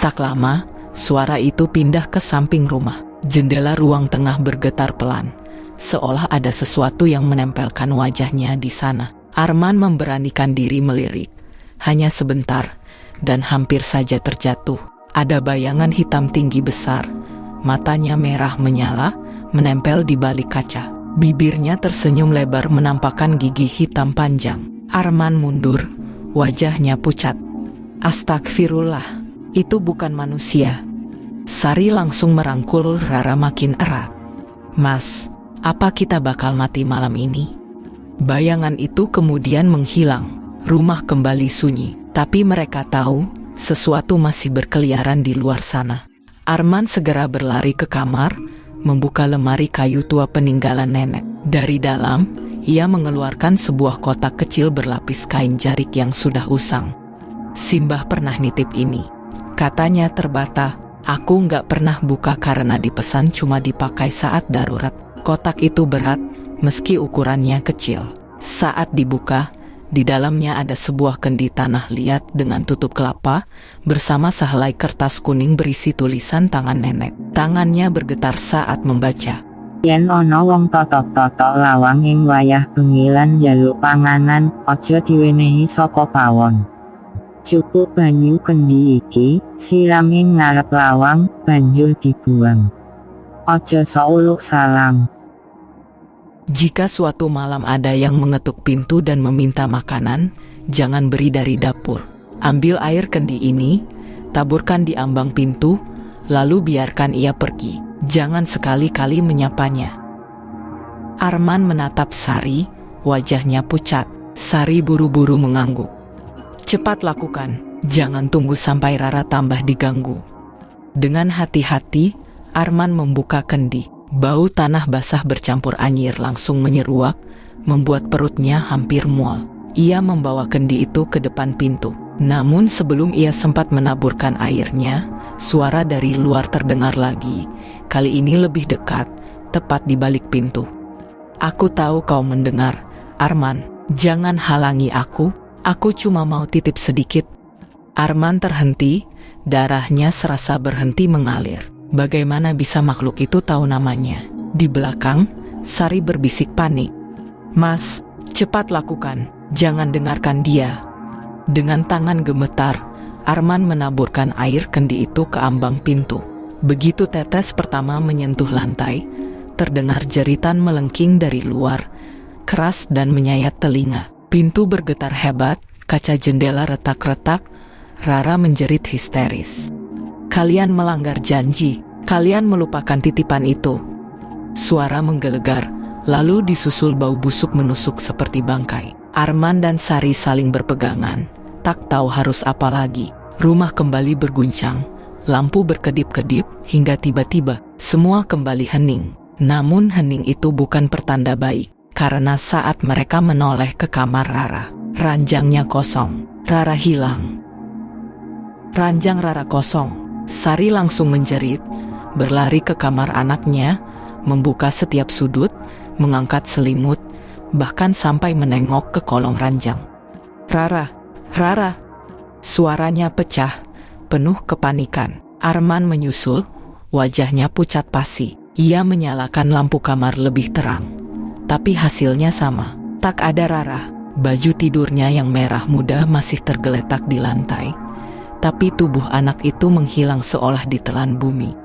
Tak lama, suara itu pindah ke samping rumah. Jendela ruang tengah bergetar pelan, seolah ada sesuatu yang menempelkan wajahnya di sana. Arman memberanikan diri melirik, hanya sebentar, dan hampir saja terjatuh. Ada bayangan hitam tinggi besar, matanya merah menyala, menempel di balik kaca. Bibirnya tersenyum lebar menampakkan gigi hitam panjang. Arman mundur, wajahnya pucat. Astagfirullah, itu bukan manusia. Sari langsung merangkul Rara makin erat. Mas, apa kita bakal mati malam ini? Bayangan itu kemudian menghilang. Rumah kembali sunyi, tapi mereka tahu sesuatu masih berkeliaran di luar sana. Arman segera berlari ke kamar, membuka lemari kayu tua peninggalan nenek. Dari dalam, ia mengeluarkan sebuah kotak kecil berlapis kain jarik yang sudah usang. Simbah pernah nitip ini, katanya terbata. Aku nggak pernah buka karena dipesan cuma dipakai saat darurat. Kotak itu berat, meski ukurannya kecil. Saat dibuka, di dalamnya ada sebuah kendi tanah liat dengan tutup kelapa, bersama sehelai kertas kuning berisi tulisan tangan nenek. Tangannya bergetar saat membaca. Yen ana wong totok-totok lawang ing wayah bengi lan njaluk panganan, aja diwenehi saka pawon. Cukup banyu kendi iki, sirami ngarep lawang, banjur dibuang. Aja sauluk salam. Jika suatu malam ada yang mengetuk pintu dan meminta makanan, jangan beri dari dapur. Ambil air kendi ini, taburkan di ambang pintu, lalu biarkan ia pergi. Jangan sekali-kali menyapanya. Arman menatap Sari, wajahnya pucat. Sari buru-buru mengangguk. Cepat lakukan, jangan tunggu sampai Rara tambah diganggu. Dengan hati-hati, Arman membuka kendi. Bau tanah basah bercampur anyir langsung menyeruak, membuat perutnya hampir mual. Ia membawa kendi itu ke depan pintu. Namun sebelum ia sempat menaburkan airnya, suara dari luar terdengar lagi. Kali ini lebih dekat, tepat di balik pintu. "Aku tahu kau mendengar, Arman. Jangan halangi aku cuma mau titip sedikit." Arman terhenti, darahnya serasa berhenti mengalir. Bagaimana bisa makhluk itu tahu namanya? Di belakang, Sari berbisik panik. "Mas, cepat lakukan, jangan dengarkan dia." Dengan tangan gemetar, Arman menaburkan air kendi itu ke ambang pintu. Begitu tetes pertama menyentuh lantai, terdengar jeritan melengking dari luar, keras dan menyayat telinga. Pintu bergetar hebat, kaca jendela retak-retak. Rara menjerit histeris. "Kalian melanggar janji, kalian melupakan titipan itu." Suara menggelegar, lalu disusul bau busuk menusuk seperti bangkai. Arman dan Sari saling berpegangan, tak tahu harus apa lagi. Rumah kembali berguncang, lampu berkedip-kedip, hingga tiba-tiba semua kembali hening. Namun hening itu bukan pertanda baik, karena saat mereka menoleh ke kamar Rara, ranjangnya kosong. Rara hilang. Ranjang Rara kosong. Sari langsung menjerit, berlari ke kamar anaknya, membuka setiap sudut, mengangkat selimut, bahkan sampai menengok ke kolong ranjang. "Rara, Rara!" Suaranya pecah, penuh kepanikan. Arman menyusul, wajahnya pucat pasi. Ia menyalakan lampu kamar lebih terang. Tapi hasilnya sama, tak ada Rara. Baju tidurnya yang merah muda masih tergeletak di lantai. Tapi tubuh anak itu menghilang seolah ditelan bumi.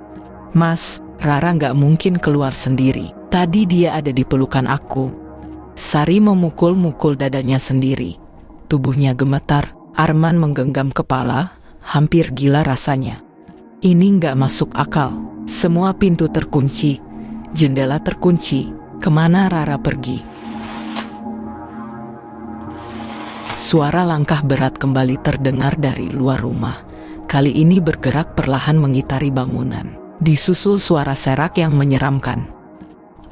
"Mas, Rara gak mungkin keluar sendiri. Tadi dia ada di pelukan aku." Sari memukul-mukul dadanya sendiri. Tubuhnya gemetar. Arman menggenggam kepala, hampir gila rasanya. Ini gak masuk akal. Semua pintu terkunci, jendela terkunci. Kemana Rara pergi? Suara langkah berat kembali terdengar dari luar rumah. Kali ini bergerak perlahan mengitari bangunan. Disusul suara serak yang menyeramkan.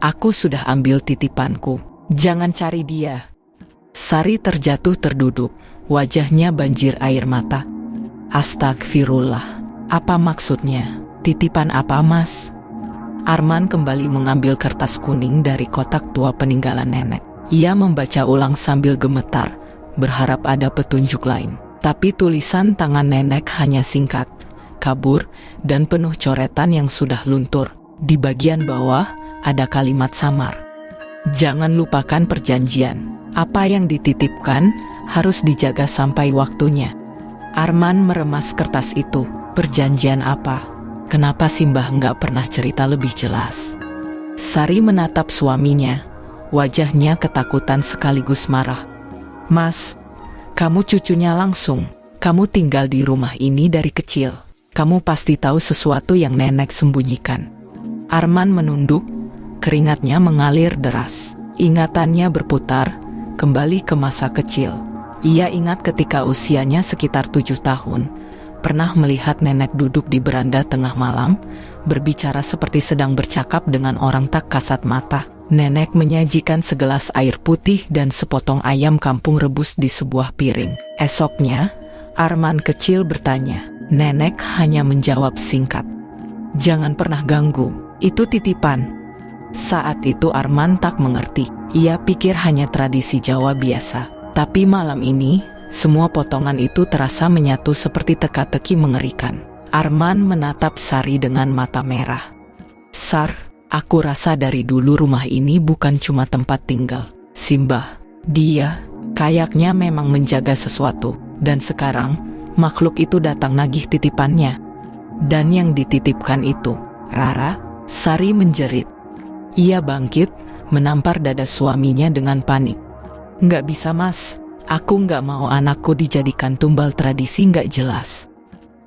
"Aku sudah ambil titipanku. Jangan cari dia." Sari terjatuh terduduk, wajahnya banjir air mata. "Astagfirullah, apa maksudnya? Titipan apa, Mas?" Arman kembali mengambil kertas kuning dari kotak tua peninggalan nenek. Ia membaca ulang sambil gemetar, berharap ada petunjuk lain. Tapi tulisan tangan nenek hanya singkat, kabur, dan penuh coretan yang sudah luntur. Di bagian bawah ada kalimat samar. "Jangan lupakan perjanjian. Apa yang dititipkan harus dijaga sampai waktunya." Arman meremas kertas itu. Perjanjian apa? Kenapa Simbah nggak pernah cerita lebih jelas? Sari menatap suaminya. Wajahnya ketakutan sekaligus marah. "Mas, kamu cucunya langsung. Kamu tinggal di rumah ini dari kecil. Kamu pasti tahu sesuatu yang nenek sembunyikan." Arman menunduk, keringatnya mengalir deras. Ingatannya berputar, kembali ke masa kecil. Ia ingat ketika usianya sekitar 7 tahun, pernah melihat nenek duduk di beranda tengah malam, berbicara seperti sedang bercakap dengan orang tak kasat mata. Nenek menyajikan segelas air putih dan sepotong ayam kampung rebus di sebuah piring. Esoknya, Arman kecil bertanya. Nenek hanya menjawab singkat, "Jangan pernah ganggu, itu titipan." Saat itu Arman tak mengerti. Ia pikir hanya tradisi Jawa biasa. Tapi malam ini, semua potongan itu terasa menyatu seperti teka-teki mengerikan. Arman menatap Sari dengan mata merah. "Sar, aku rasa dari dulu rumah ini bukan cuma tempat tinggal. Simbah, dia kayaknya memang menjaga sesuatu. Dan sekarang, makhluk itu datang nagih titipannya." "Dan yang dititipkan itu, Rara?" Sari menjerit. Ia bangkit, menampar dada suaminya dengan panik. "Nggak bisa, Mas. Aku nggak mau anakku dijadikan tumbal tradisi nggak jelas."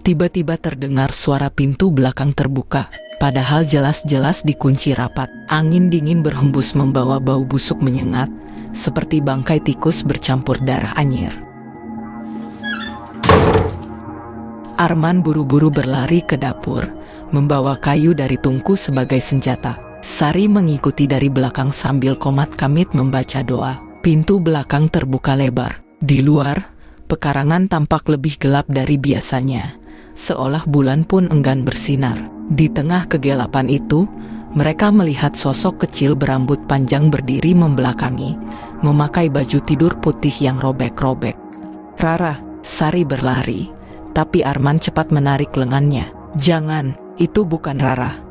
Tiba-tiba terdengar suara pintu belakang terbuka, padahal jelas-jelas dikunci rapat. Angin dingin berhembus membawa bau busuk menyengat, seperti bangkai tikus bercampur darah anyir. Arman buru-buru berlari ke dapur, membawa kayu dari tungku sebagai senjata. Sari mengikuti dari belakang sambil komat kamit membaca doa. Pintu belakang terbuka lebar. Di luar, Pekarangan tampak lebih gelap dari biasanya, seolah bulan pun enggan bersinar. Di tengah kegelapan itu, mereka melihat sosok kecil berambut panjang berdiri membelakangi, memakai baju tidur putih yang robek-robek. "Rara!" Sari berlari, tapi Arman cepat menarik lengannya. "Jangan, itu bukan Rara!"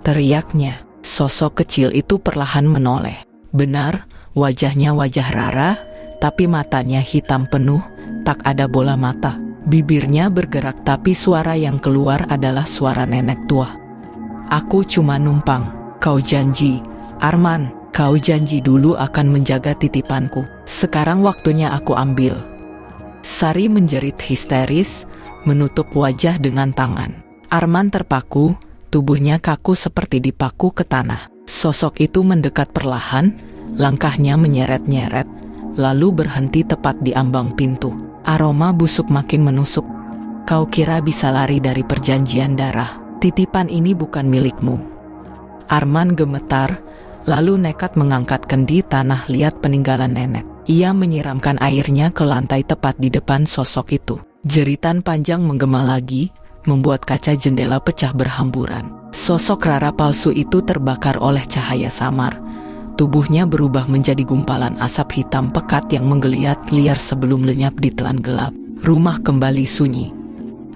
teriaknya. Sosok kecil itu perlahan menoleh. Benar, wajahnya wajah Rara, tapi matanya hitam penuh, tak ada bola mata. Bibirnya bergerak tapi suara yang keluar adalah suara nenek tua. "Aku cuma numpang. Kau janji, Arman, kau janji dulu akan menjaga titipanku. Sekarang waktunya aku ambil." Sari menjerit histeris, menutup wajah dengan tangan. Arman terpaku, tubuhnya kaku seperti dipaku ke tanah. Sosok itu mendekat perlahan, langkahnya menyeret-nyeret, lalu berhenti tepat di ambang pintu. Aroma busuk makin menusuk. "Kau kira bisa lari dari perjanjian darah? Titipan ini bukan milikmu." Arman gemetar, lalu nekat mengangkat kendi tanah liat peninggalan nenek. Ia menyiramkan airnya ke lantai tepat di depan sosok itu. Jeritan panjang menggema lagi, membuat kaca jendela pecah berhamburan. Sosok Rara palsu itu terbakar oleh cahaya samar. Tubuhnya berubah menjadi gumpalan asap hitam pekat yang menggeliat liar sebelum lenyap di telan gelap. Rumah kembali sunyi.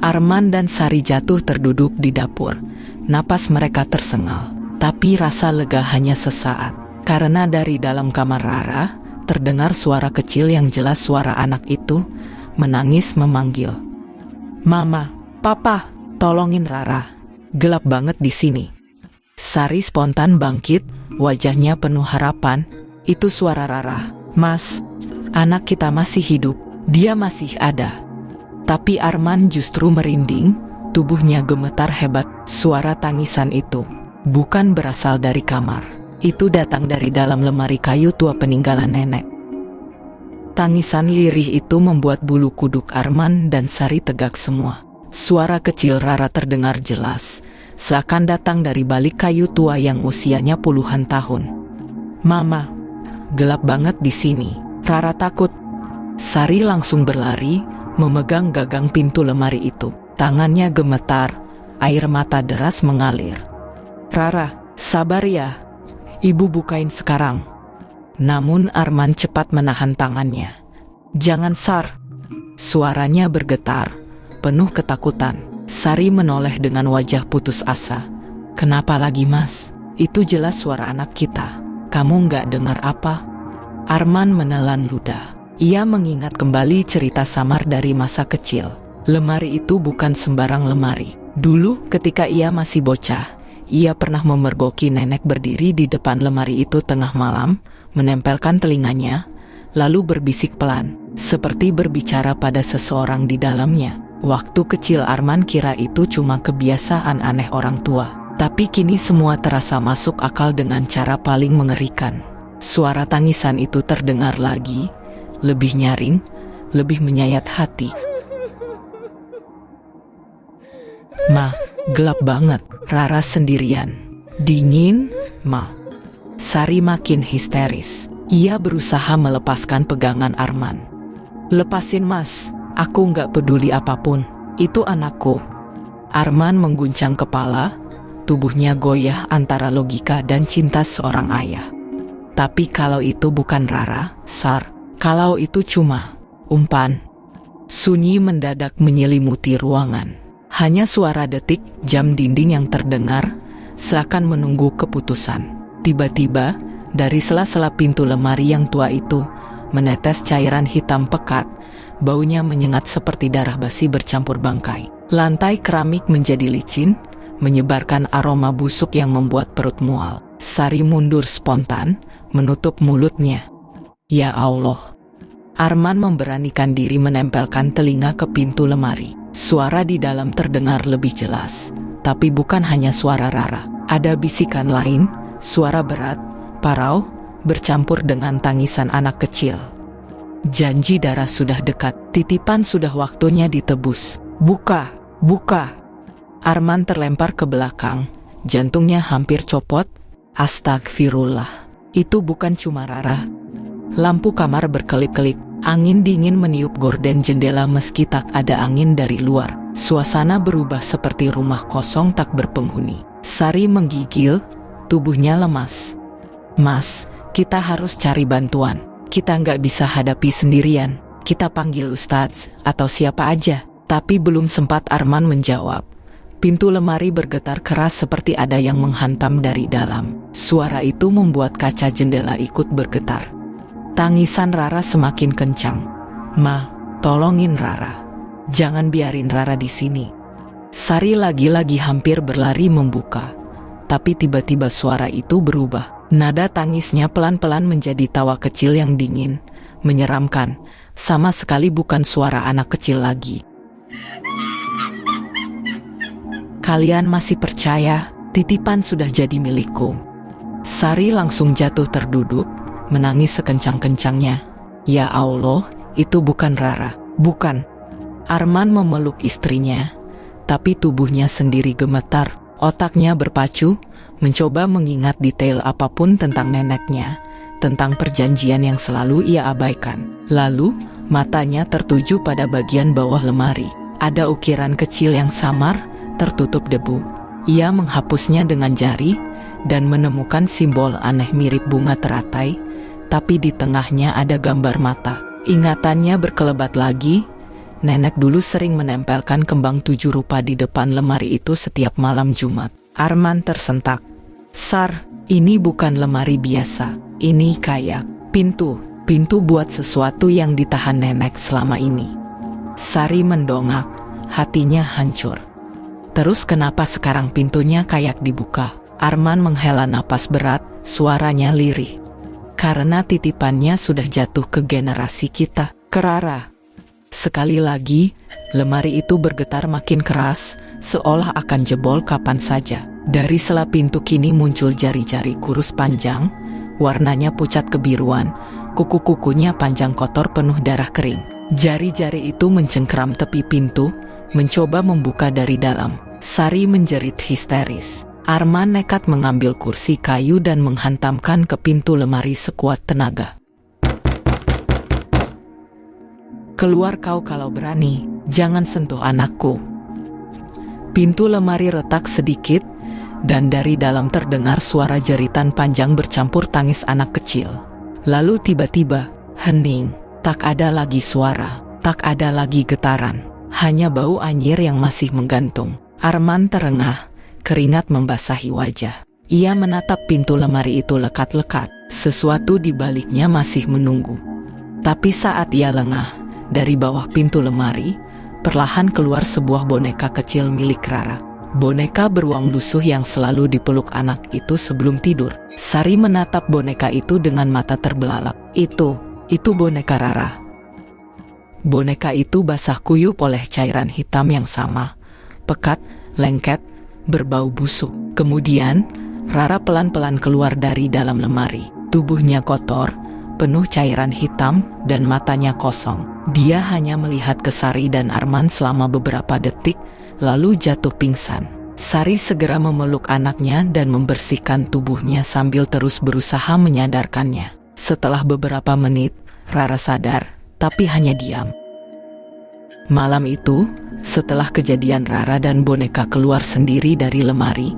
Arman dan Sari jatuh terduduk di dapur. Napas mereka tersengal, tapi rasa lega hanya sesaat. Karena dari dalam kamar Rara, terdengar suara kecil yang jelas suara anak itu, menangis memanggil. "Mama, Papa, tolongin Rara. Gelap banget di sini." Sari spontan bangkit, wajahnya penuh harapan. "Itu suara Rara. Mas, anak kita masih hidup. Dia masih ada." Tapi Arman justru merinding, tubuhnya gemetar hebat. Suara tangisan itu bukan berasal dari kamar. Itu datang dari dalam lemari kayu tua peninggalan nenek. Tangisan lirih itu membuat bulu kuduk Arman dan Sari tegak semua. Suara kecil Rara terdengar jelas, seakan datang dari balik kayu tua yang usianya puluhan tahun. "Mama, gelap banget di sini. Rara takut." Sari langsung berlari, memegang gagang pintu lemari itu. Tangannya gemetar, air mata deras mengalir. "Rara, sabar ya. Ibu bukain sekarang." Namun Arman cepat menahan tangannya. "Jangan, Sar." Suaranya bergetar, penuh ketakutan. Sari menoleh dengan wajah putus asa. "Kenapa lagi, Mas? Itu jelas suara anak kita. Kamu nggak dengar apa?" Arman menelan ludah. Ia mengingat kembali cerita samar dari masa kecil. Lemari itu bukan sembarang lemari. Dulu ketika ia masih bocah, ia pernah memergoki nenek berdiri di depan lemari itu tengah malam, menempelkan telinganya, lalu berbisik pelan, seperti berbicara pada seseorang di dalamnya. Waktu kecil Arman kira itu cuma kebiasaan aneh orang tua. Tapi kini semua terasa masuk akal dengan cara paling mengerikan. Suara tangisan itu terdengar lagi, lebih nyaring, lebih menyayat hati. "Ma, gelap banget. Rara sendirian. Dingin, Ma." Sari makin histeris. Ia berusaha melepaskan pegangan Arman. "Lepasin, Mas. Aku nggak peduli apapun. Itu anakku." Arman mengguncang kepala, tubuhnya goyah antara logika dan cinta seorang ayah. "Tapi kalau itu bukan Rara, Sar. Kalau itu cuma umpan." Sunyi mendadak menyelimuti ruangan. Hanya suara detik jam dinding yang terdengar, seakan menunggu keputusan. Tiba-tiba, dari sela-sela pintu lemari yang tua itu, menetes cairan hitam pekat. Baunya menyengat seperti darah basi bercampur bangkai. Lantai keramik menjadi licin, menyebarkan aroma busuk yang membuat perut mual. Sari mundur spontan, menutup mulutnya. "Ya Allah." Arman memberanikan diri menempelkan telinga ke pintu lemari. Suara di dalam terdengar lebih jelas, tapi bukan hanya suara Rara. Ada bisikan lain, suara berat, parau, bercampur dengan tangisan anak kecil. "Janji darah sudah dekat, titipan sudah waktunya ditebus. Buka, buka." Arman terlempar ke belakang, jantungnya hampir copot. Astagfirullah, itu bukan cuma Rara. Lampu kamar berkelip-kelip, Angin dingin meniup gorden jendela meski tak ada angin dari luar. Suasana berubah seperti rumah kosong tak berpenghuni. Sari menggigil, tubuhnya lemas. Mas, kita harus cari bantuan. Kita nggak bisa hadapi sendirian. Kita panggil Ustadz atau siapa aja. Tapi belum sempat Arman menjawab. Pintu lemari bergetar keras seperti ada yang menghantam dari dalam. Suara itu membuat kaca jendela ikut bergetar. Tangisan Rara semakin kencang. Ma, tolongin Rara. Jangan biarin Rara di sini. Sari lagi-lagi hampir berlari membuka. Tapi tiba-tiba suara itu berubah. Nada tangisnya pelan-pelan menjadi tawa kecil yang dingin, menyeramkan. Sama sekali bukan suara anak kecil lagi. Kalian masih percaya titipan sudah jadi milikku? Sari langsung jatuh terduduk, menangis sekencang-kencangnya. Ya Allah, itu bukan Rara. Bukan. Arman memeluk istrinya, tapi tubuhnya sendiri gemetar. Otaknya berpacu, mencoba mengingat detail apapun tentang neneknya, tentang perjanjian yang selalu ia abaikan. Lalu, matanya tertuju pada bagian bawah lemari. Ada ukiran kecil yang samar, tertutup debu. Ia menghapusnya dengan jari, dan menemukan simbol aneh mirip bunga teratai, tapi di tengahnya ada gambar mata. Ingatannya berkelebat lagi. Nenek dulu sering menempelkan kembang 7 rupa di depan lemari itu setiap malam Jumat. Arman tersentak. Sar, ini bukan lemari biasa. Ini kayak pintu buat sesuatu yang ditahan nenek selama ini. Sari mendongak, hatinya hancur. Terus kenapa sekarang pintunya kayak dibuka? Arman menghela napas berat, suaranya lirih. Karena titipannya sudah jatuh ke generasi kita, ke Rara. Sekali lagi, lemari itu bergetar makin keras, seolah akan jebol kapan saja. Dari sela pintu kini muncul jari-jari kurus panjang, warnanya pucat kebiruan, kuku-kukunya panjang kotor penuh darah kering. Jari-jari itu mencengkeram tepi pintu, mencoba membuka dari dalam. Sari menjerit histeris. Arman nekat mengambil kursi kayu dan menghantamkan ke pintu lemari sekuat tenaga. Keluar kau kalau berani, jangan sentuh anakku. Pintu lemari retak sedikit, dan dari dalam terdengar suara jeritan panjang bercampur tangis anak kecil. Lalu tiba-tiba, hening, tak ada lagi suara, tak ada lagi getaran, hanya bau anyir yang masih menggantung. Arman terengah, keringat membasahi wajah. Ia menatap pintu lemari itu lekat-lekat, sesuatu di baliknya masih menunggu. Tapi saat ia lengah, dari bawah pintu lemari, perlahan keluar sebuah boneka kecil milik Rara. Boneka beruang lusuh yang selalu dipeluk anak itu sebelum tidur. Sari menatap boneka itu dengan mata terbelalak. Itu boneka Rara. Boneka itu basah kuyup oleh cairan hitam yang sama, pekat, lengket, berbau busuk. Kemudian, Rara pelan-pelan keluar dari dalam lemari. Tubuhnya kotor, penuh cairan hitam, dan matanya kosong. Dia hanya melihat ke Sari dan Arman selama beberapa detik, lalu jatuh pingsan. Sari segera memeluk anaknya dan membersihkan tubuhnya sambil terus berusaha menyadarkannya. Setelah beberapa menit, Rara sadar, tapi hanya diam. Malam itu, setelah kejadian Rara dan boneka keluar sendiri dari lemari,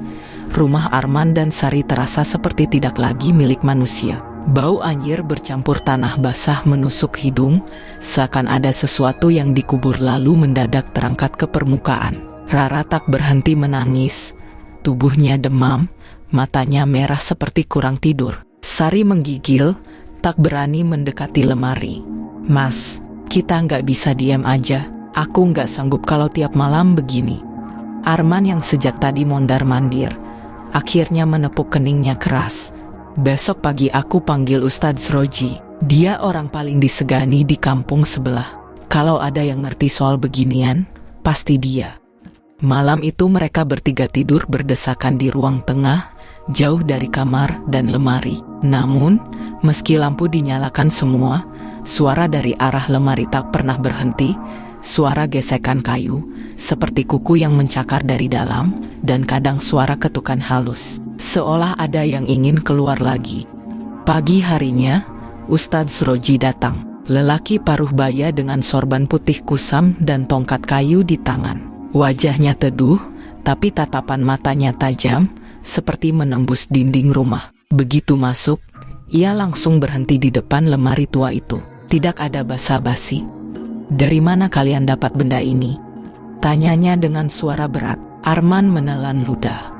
rumah Arman dan Sari terasa seperti tidak lagi milik manusia. Bau anyir bercampur tanah basah menusuk hidung, seakan ada sesuatu yang dikubur lalu mendadak terangkat ke permukaan. Rara tak berhenti menangis, tubuhnya demam, matanya merah seperti kurang tidur. Sari menggigil, tak berani mendekati lemari. Mas, kita nggak bisa diam aja, aku nggak sanggup kalau tiap malam begini. Arman yang sejak tadi mondar-mandir, akhirnya menepuk keningnya keras. Besok pagi aku panggil Ustadz Roji. Dia orang paling disegani di kampung sebelah. Kalau ada yang ngerti soal beginian, pasti dia. Malam itu mereka bertiga tidur berdesakan di ruang tengah, jauh dari kamar dan lemari. Namun, meski lampu dinyalakan semua, suara dari arah lemari tak pernah berhenti. Suara gesekan kayu, seperti kuku yang mencakar dari dalam, dan kadang suara ketukan halus, seolah ada yang ingin keluar lagi. Pagi harinya, Ustadz Roji datang. Lelaki paruh baya dengan sorban putih kusam dan tongkat kayu di tangan. Wajahnya teduh, tapi tatapan matanya tajam, seperti menembus dinding rumah. Begitu masuk, ia langsung berhenti di depan lemari tua itu. Tidak ada basa-basi. "Dari mana kalian dapat benda ini?" tanyanya dengan suara berat. Arman menelan ludah.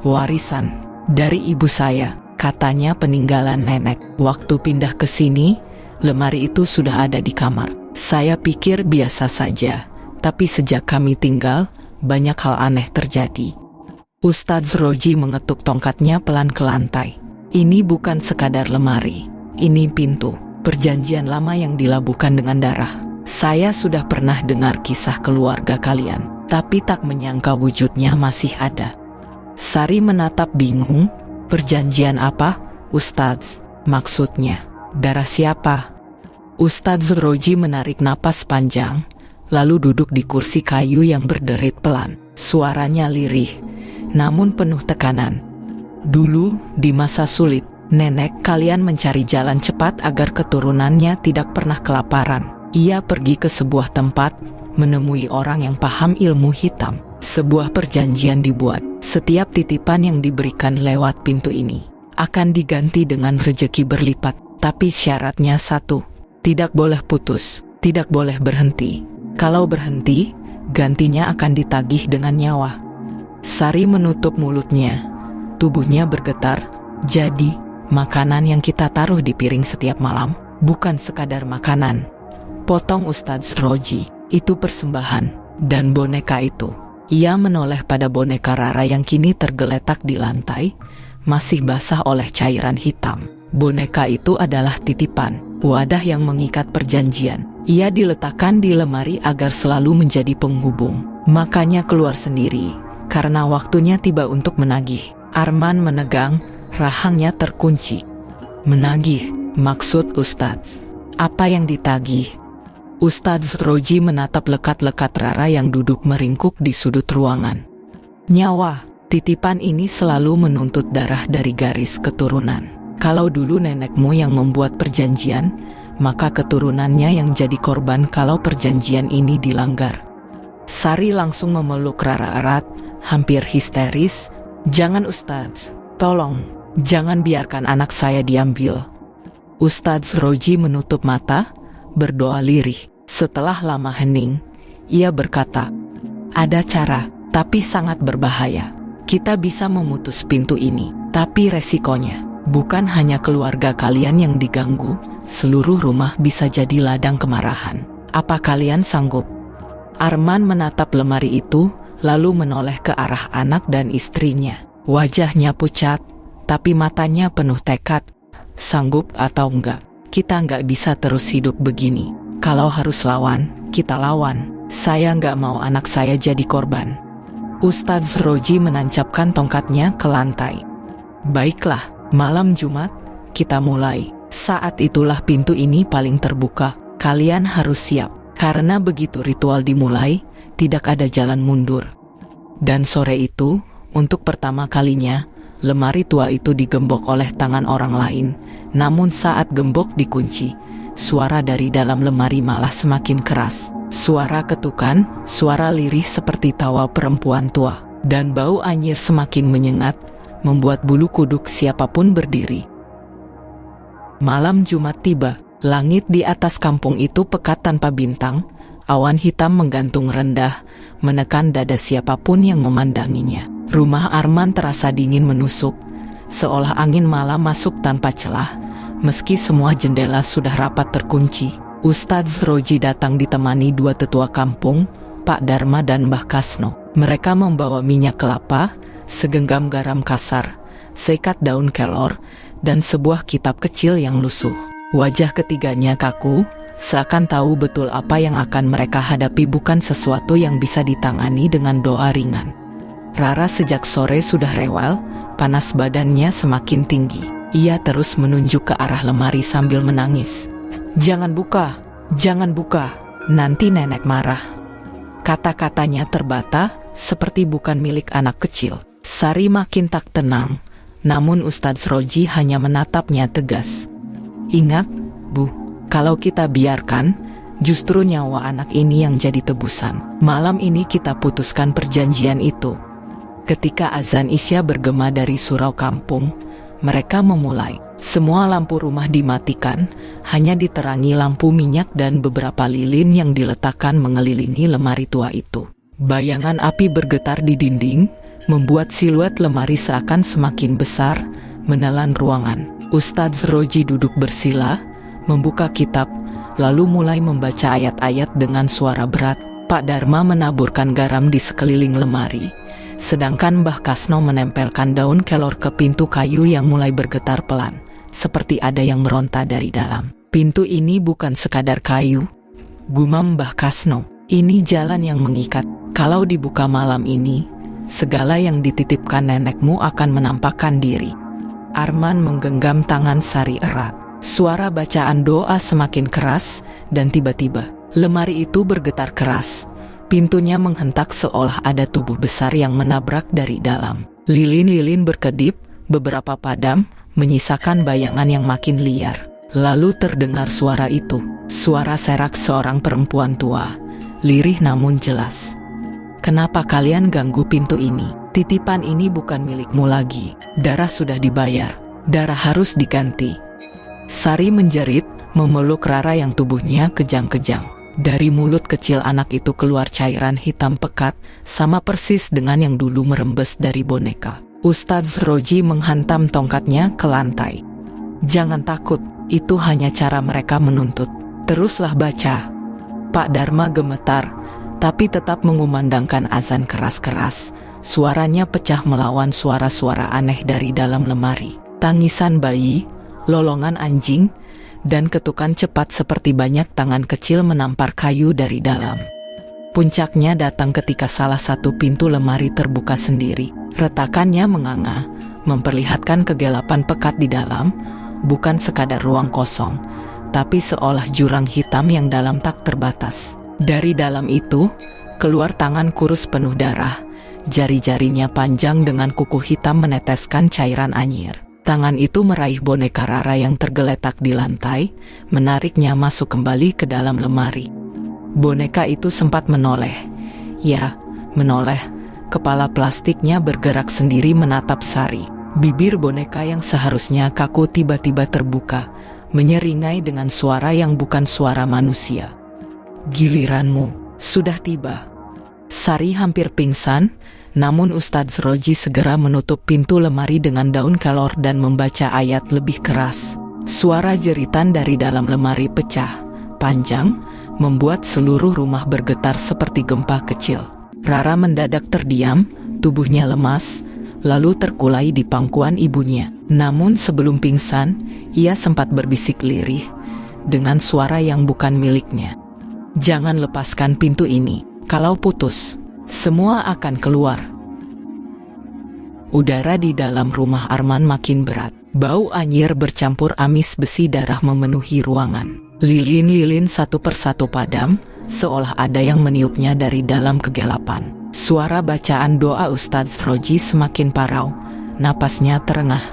"Warisan dari ibu saya," katanya peninggalan nenek. "Waktu pindah ke sini, lemari itu sudah ada di kamar. Saya pikir biasa saja, tapi sejak kami tinggal, banyak hal aneh terjadi." Ustadz Roji mengetuk tongkatnya pelan ke lantai. "Ini bukan sekadar lemari, ini pintu. Perjanjian lama yang dilabuhkan dengan darah. Saya sudah pernah dengar kisah keluarga kalian, tapi tak menyangka wujudnya masih ada." Sari menatap bingung. "Perjanjian apa, Ustadz? Maksudnya, darah siapa?" Ustadz Roji menarik napas panjang, lalu duduk di kursi kayu yang berderit pelan. Suaranya lirih, namun penuh tekanan. "Dulu, di masa sulit, nenek kalian mencari jalan cepat agar keturunannya tidak pernah kelaparan. Ia pergi ke sebuah tempat, menemui orang yang paham ilmu hitam. Sebuah perjanjian dibuat. Setiap titipan yang diberikan lewat pintu ini akan diganti dengan rejeki berlipat. Tapi syaratnya satu, tidak boleh putus, tidak boleh berhenti. Kalau berhenti, gantinya akan ditagih dengan nyawa." Sari menutup mulutnya. Tubuhnya bergetar. "Jadi, makanan yang kita taruh di piring setiap malam bukan sekadar makanan," potong Ustadz Roji. "Itu persembahan. Dan boneka itu." Ia menoleh pada boneka Rara yang kini tergeletak di lantai, masih basah oleh cairan hitam. Boneka itu adalah titipan, wadah yang mengikat perjanjian. Ia diletakkan di lemari agar selalu menjadi penghubung. Makanya keluar sendiri, karena waktunya tiba untuk menagih. Arman menegang, rahangnya terkunci. "Menagih, maksud Ustadz? Apa yang ditagih?" Ustadz Roji menatap lekat-lekat Rara yang duduk meringkuk di sudut ruangan. "Nyawa, titipan ini selalu menuntut darah dari garis keturunan. Kalau dulu nenekmu yang membuat perjanjian, maka keturunannya yang jadi korban kalau perjanjian ini dilanggar." Sari langsung memeluk Rara erat, hampir histeris. "Jangan Ustadz, tolong, jangan biarkan anak saya diambil." Ustadz Roji menutup mata, berdoa lirih. Setelah lama hening, ia berkata, "Ada cara, tapi sangat berbahaya. Kita bisa memutus pintu ini, tapi resikonya bukan hanya keluarga kalian yang diganggu, seluruh rumah bisa jadi ladang kemarahan. Apa kalian sanggup?" Arman menatap lemari itu, lalu menoleh ke arah anak dan istrinya. Wajahnya pucat, tapi matanya penuh tekad. "Sanggup atau enggak, kita nggak bisa terus hidup begini. Kalau harus lawan, kita lawan. Saya nggak mau anak saya jadi korban." Ustadz Roji menancapkan tongkatnya ke lantai. "Baiklah, malam Jumat, kita mulai. Saat itulah pintu ini paling terbuka. Kalian harus siap, karena begitu ritual dimulai, tidak ada jalan mundur." Dan sore itu, untuk pertama kalinya, lemari tua itu digembok oleh tangan orang lain. Namun saat gembok dikunci, suara dari dalam lemari malah semakin keras. Suara ketukan, suara lirih seperti tawa perempuan tua, dan bau anyir semakin menyengat, membuat bulu kuduk siapapun berdiri. Malam Jumat tiba, langit di atas kampung itu pekat tanpa bintang, awan hitam menggantung rendah, menekan dada siapapun yang memandanginya. Rumah Arman terasa dingin menusuk, seolah angin malam masuk tanpa celah. Meski semua jendela sudah rapat terkunci, Ustadz Roji datang ditemani dua tetua kampung, Pak Dharma dan Mbah Kasno. Mereka membawa minyak kelapa, segenggam garam kasar, seikat daun kelor, dan sebuah kitab kecil yang lusuh. Wajah ketiganya kaku, seakan tahu betul apa yang akan mereka hadapi bukan sesuatu yang bisa ditangani dengan doa ringan. Rara sejak sore sudah rewel, panas badannya semakin tinggi. Ia terus menunjuk ke arah lemari sambil menangis. "Jangan buka, jangan buka, nanti nenek marah." Kata-katanya terbata, seperti bukan milik anak kecil. Sari makin tak tenang, namun Ustadz Roji hanya menatapnya tegas. "Ingat, Bu, Kalau kita biarkan, justru nyawa anak ini yang jadi tebusan. Malam ini kita putuskan perjanjian itu. Ketika azan Isya bergema dari surau kampung, mereka memulai. Semua lampu rumah dimatikan, hanya diterangi lampu minyak dan beberapa lilin yang diletakkan mengelilingi lemari tua itu. Bayangan api bergetar di dinding, membuat siluet lemari seakan semakin besar, menelan ruangan. Ustadz Roji duduk bersila, membuka kitab, lalu mulai membaca ayat-ayat dengan suara berat. Pak Dharma menaburkan garam di sekeliling lemari, sedangkan Mbah Kasno menempelkan daun kelor ke pintu kayu yang mulai bergetar pelan, seperti ada yang meronta dari dalam. Pintu ini bukan sekadar kayu, gumam Mbah Kasno. Ini jalan yang mengikat. Kalau dibuka malam ini, segala yang dititipkan nenekmu akan menampakkan diri. Arman menggenggam tangan Sari erat. Suara bacaan doa semakin keras, dan tiba-tiba, lemari itu bergetar keras. Pintunya menghentak seolah ada tubuh besar yang menabrak dari dalam. Lilin-lilin berkedip, beberapa padam, menyisakan bayangan yang makin liar. Lalu terdengar suara itu, suara serak seorang perempuan tua, lirih namun jelas. Kenapa kalian ganggu pintu ini? Titipan ini bukan milikmu lagi. Darah sudah dibayar. Darah harus diganti. Sari menjerit, memeluk Rara yang tubuhnya kejang-kejang. Dari mulut kecil anak itu keluar cairan hitam pekat, sama persis dengan yang dulu merembes dari boneka. Ustadz Roji menghantam tongkatnya ke lantai. Jangan takut, itu hanya cara mereka menuntut. Teruslah baca. Pak Dharma gemetar, tapi tetap mengumandangkan azan keras-keras. Suaranya pecah melawan suara-suara aneh dari dalam lemari. Tangisan bayi, lolongan anjing, dan ketukan cepat seperti banyak tangan kecil menampar kayu dari dalam. Puncaknya datang ketika salah satu pintu lemari terbuka sendiri. Retakannya menganga, memperlihatkan kegelapan pekat di dalam, bukan sekadar ruang kosong, tapi seolah jurang hitam yang dalam tak terbatas. Dari dalam itu, keluar tangan kurus penuh darah. Jari-jarinya panjang dengan kuku hitam meneteskan cairan anyir. Tangan itu meraih boneka Rara yang tergeletak di lantai, menariknya masuk kembali ke dalam lemari. Boneka itu sempat menoleh. Ya, menoleh. Kepala plastiknya bergerak sendiri menatap Sari. Bibir boneka yang seharusnya kaku tiba-tiba terbuka, menyeringai dengan suara yang bukan suara manusia. Giliranmu, sudah tiba. Sari hampir pingsan, namun Ustadz Roji segera menutup pintu lemari dengan daun kelor dan membaca ayat lebih keras. Suara jeritan dari dalam lemari pecah, panjang, membuat seluruh rumah bergetar seperti gempa kecil. Rara mendadak terdiam, tubuhnya lemas, lalu terkulai di pangkuan ibunya. Namun sebelum pingsan, ia sempat berbisik lirih, dengan suara yang bukan miliknya. Jangan lepaskan pintu ini, kalau putus, semua akan keluar. Udara di dalam rumah Arman makin berat. Bau anyir bercampur amis besi darah memenuhi ruangan. Lilin-lilin satu persatu padam, seolah ada yang meniupnya dari dalam kegelapan. Suara bacaan doa Ustadz Roji semakin parau, napasnya terengah.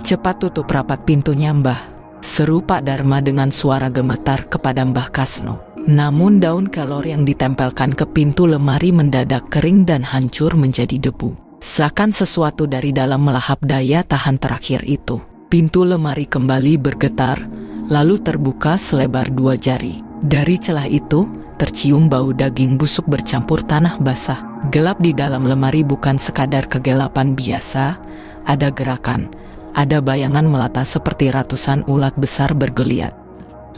Cepat tutup rapat pintunya Mbah, seru Pak Dharma dengan suara gemetar kepada Mbah Kasno. Namun daun kelor yang ditempelkan ke pintu lemari mendadak kering dan hancur menjadi debu. Seakan sesuatu dari dalam melahap daya tahan terakhir itu. Pintu lemari kembali bergetar, lalu terbuka selebar 2 jari. Dari celah itu, tercium bau daging busuk bercampur tanah basah. Gelap di dalam lemari bukan sekadar kegelapan biasa, ada gerakan, ada bayangan melata seperti ratusan ulat besar bergeliat.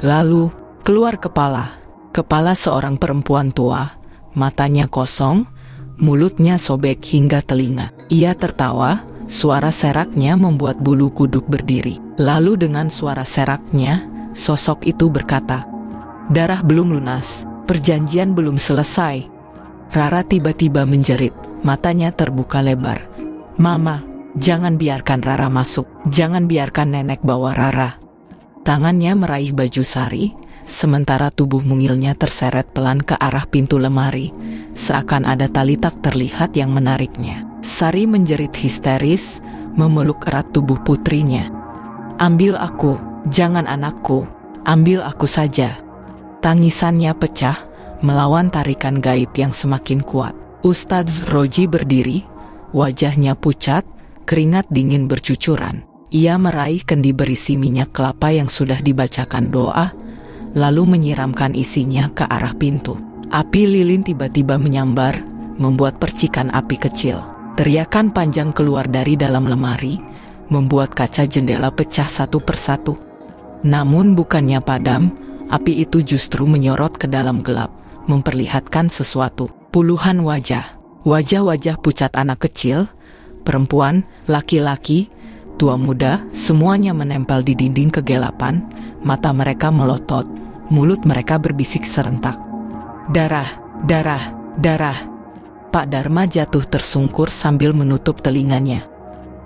Lalu, keluar kepala. Kepala seorang perempuan tua, matanya kosong, mulutnya sobek hingga telinga. Ia tertawa, suara seraknya membuat bulu kuduk berdiri. Lalu dengan suara seraknya, sosok itu berkata, "Darah belum lunas, perjanjian belum selesai." Rara tiba-tiba menjerit, matanya terbuka lebar. "Mama, jangan biarkan Rara masuk, jangan biarkan nenek bawa Rara." Tangannya meraih baju Sari, sementara tubuh mungilnya terseret pelan ke arah pintu lemari, seakan ada tali tak terlihat yang menariknya. Sari menjerit histeris, memeluk erat tubuh putrinya. "Ambil aku, jangan anakku, ambil aku saja. Tangisannya pecah, melawan tarikan gaib yang semakin kuat. Ustadz Roji berdiri, wajahnya pucat, keringat dingin bercucuran. Ia meraih kendi berisi minyak kelapa yang sudah dibacakan doa, lalu menyiramkan isinya ke arah pintu. Api lilin tiba-tiba menyambar, membuat percikan api kecil. Teriakan panjang keluar dari dalam lemari, membuat kaca jendela pecah satu persatu. Namun bukannya padam, api itu justru menyorot ke dalam gelap, memperlihatkan sesuatu. Puluhan wajah, wajah-wajah pucat anak kecil, perempuan, laki-laki, tua muda, semuanya menempel di dinding kegelapan. Mata mereka melotot, mulut mereka berbisik serentak. Darah, darah, darah. Pak Dharma jatuh tersungkur sambil menutup telinganya.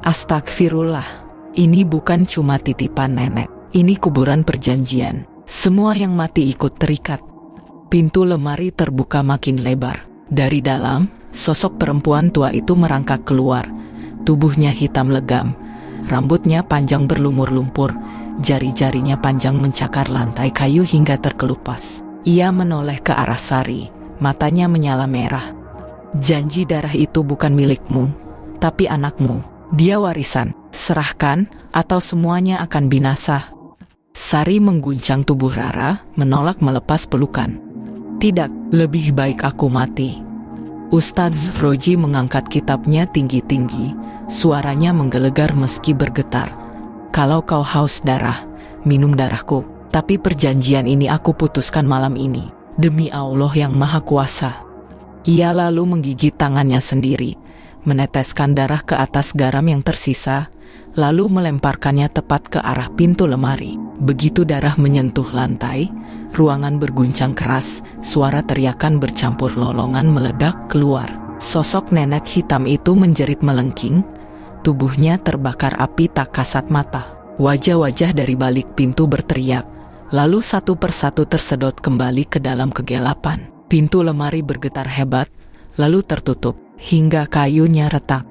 Astagfirullah, ini bukan cuma titipan nenek, ini kuburan perjanjian. Semua yang mati ikut terikat. Pintu lemari terbuka makin lebar. Dari dalam, sosok perempuan tua itu merangkak keluar. Tubuhnya hitam legam, rambutnya panjang berlumur lumpur, jari-jarinya panjang mencakar lantai kayu hingga terkelupas. Ia menoleh ke arah Sari, matanya menyala merah. Janji darah itu bukan milikmu, tapi anakmu. Dia warisan, serahkan atau semuanya akan binasa. Sari mengguncang tubuh Rara, menolak melepas pelukan. Tidak, lebih baik aku mati. Ustadz Roji mengangkat kitabnya tinggi-tinggi, suaranya menggelegar meski bergetar. Kalau kau haus darah, minum darahku. Tapi perjanjian ini aku putuskan malam ini, demi Allah yang Maha Kuasa. Ia lalu menggigit tangannya sendiri, meneteskan darah ke atas garam yang tersisa, lalu melemparkannya tepat ke arah pintu lemari. Begitu darah menyentuh lantai, ruangan berguncang keras, suara teriakan bercampur lolongan meledak keluar. Sosok nenek hitam itu menjerit melengking, tubuhnya terbakar api tak kasat mata. Wajah-wajah dari balik pintu berteriak, lalu satu persatu tersedot kembali ke dalam kegelapan. Pintu lemari bergetar hebat, lalu tertutup, hingga kayunya retak.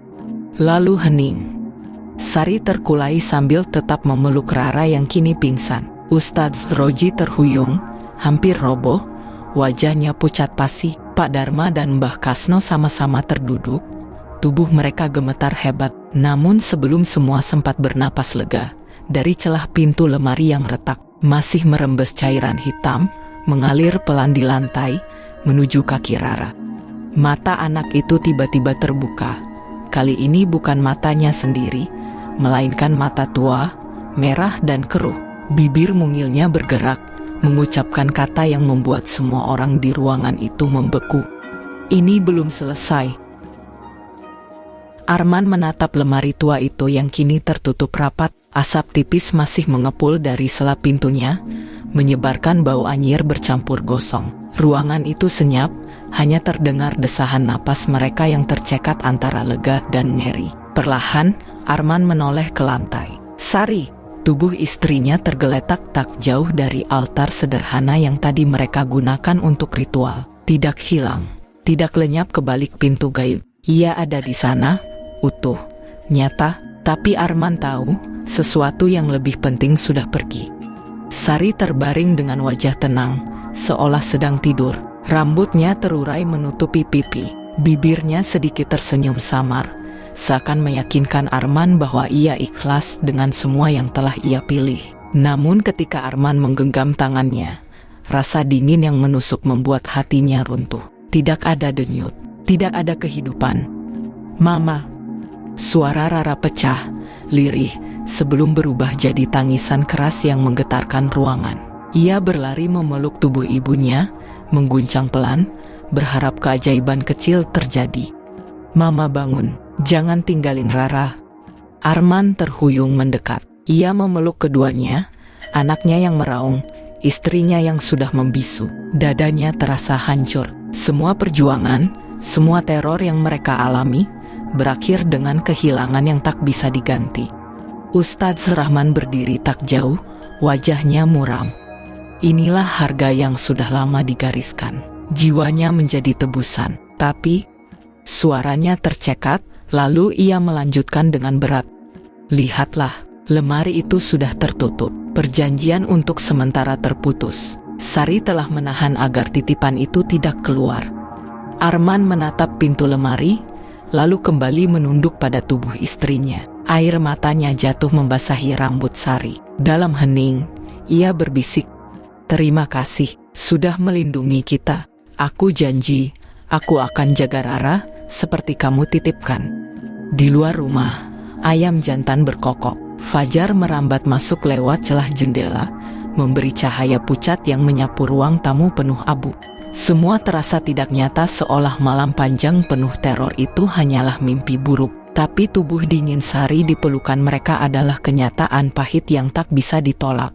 Lalu hening. Sari terkulai sambil tetap memeluk Rara yang kini pingsan. Ustadz Roji terhuyung, hampir roboh, wajahnya pucat pasi. Pak Dharma dan Mbah Kasno sama-sama terduduk, tubuh mereka gemetar hebat. Namun sebelum semua sempat bernapas lega, dari celah pintu lemari yang retak, masih merembes cairan hitam, mengalir pelan di lantai, menuju kaki Rara. Mata anak itu tiba-tiba terbuka. Kali ini bukan matanya sendiri, melainkan mata tua, merah dan keruh. Bibir mungilnya bergerak, mengucapkan kata yang membuat semua orang di ruangan itu membeku. Ini belum selesai. Arman menatap lemari tua itu yang kini tertutup rapat. Asap tipis masih mengepul dari sela pintunya, menyebarkan bau anyir bercampur gosong. Ruangan itu senyap, hanya terdengar desahan napas mereka yang tercekat antara lega dan ngeri. Perlahan, Arman menoleh ke lantai. Sari, tubuh istrinya tergeletak tak jauh dari altar sederhana yang tadi mereka gunakan untuk ritual. Tidak hilang, tidak lenyap ke balik pintu gaib. Ia ada di sana, utuh, nyata, tapi Arman tahu, sesuatu yang lebih penting sudah pergi. Sari terbaring dengan wajah tenang, seolah sedang tidur. Rambutnya terurai menutupi pipi, bibirnya sedikit tersenyum samar, seakan meyakinkan Arman bahwa ia ikhlas dengan semua yang telah ia pilih. Namun ketika Arman menggenggam tangannya, rasa dingin yang menusuk membuat hatinya runtuh. Tidak ada denyut, tidak ada kehidupan. Mama. Suara Rara pecah, lirih, sebelum berubah jadi tangisan keras yang menggetarkan ruangan. Ia berlari memeluk tubuh ibunya, mengguncang pelan, berharap keajaiban kecil terjadi. Mama bangun, jangan tinggalin Rara. Arman terhuyung mendekat. Ia memeluk keduanya, anaknya yang meraung, istrinya yang sudah membisu. Dadanya terasa hancur. Semua perjuangan, semua teror yang mereka alami, berakhir dengan kehilangan yang tak bisa diganti. Ustadz Rahman berdiri tak jauh, wajahnya muram. Inilah harga yang sudah lama digariskan. Jiwanya menjadi tebusan, tapi suaranya tercekat, lalu ia melanjutkan dengan berat. Lihatlah, lemari itu sudah tertutup. Perjanjian untuk sementara terputus. Sari telah menahan agar titipan itu tidak keluar. Arman menatap pintu lemari, lalu kembali menunduk pada tubuh istrinya. Air matanya jatuh membasahi rambut Sari. Dalam hening, ia berbisik, "Terima kasih, sudah melindungi kita. Aku janji, aku akan jaga Rara, seperti kamu titipkan." Di luar rumah, ayam jantan berkokok. Fajar merambat masuk lewat celah jendela, memberi cahaya pucat yang menyapu ruang tamu penuh abu. Semua terasa tidak nyata, seolah malam panjang penuh teror itu hanyalah mimpi buruk. Tapi tubuh dingin Sari di pelukan mereka adalah kenyataan pahit yang tak bisa ditolak.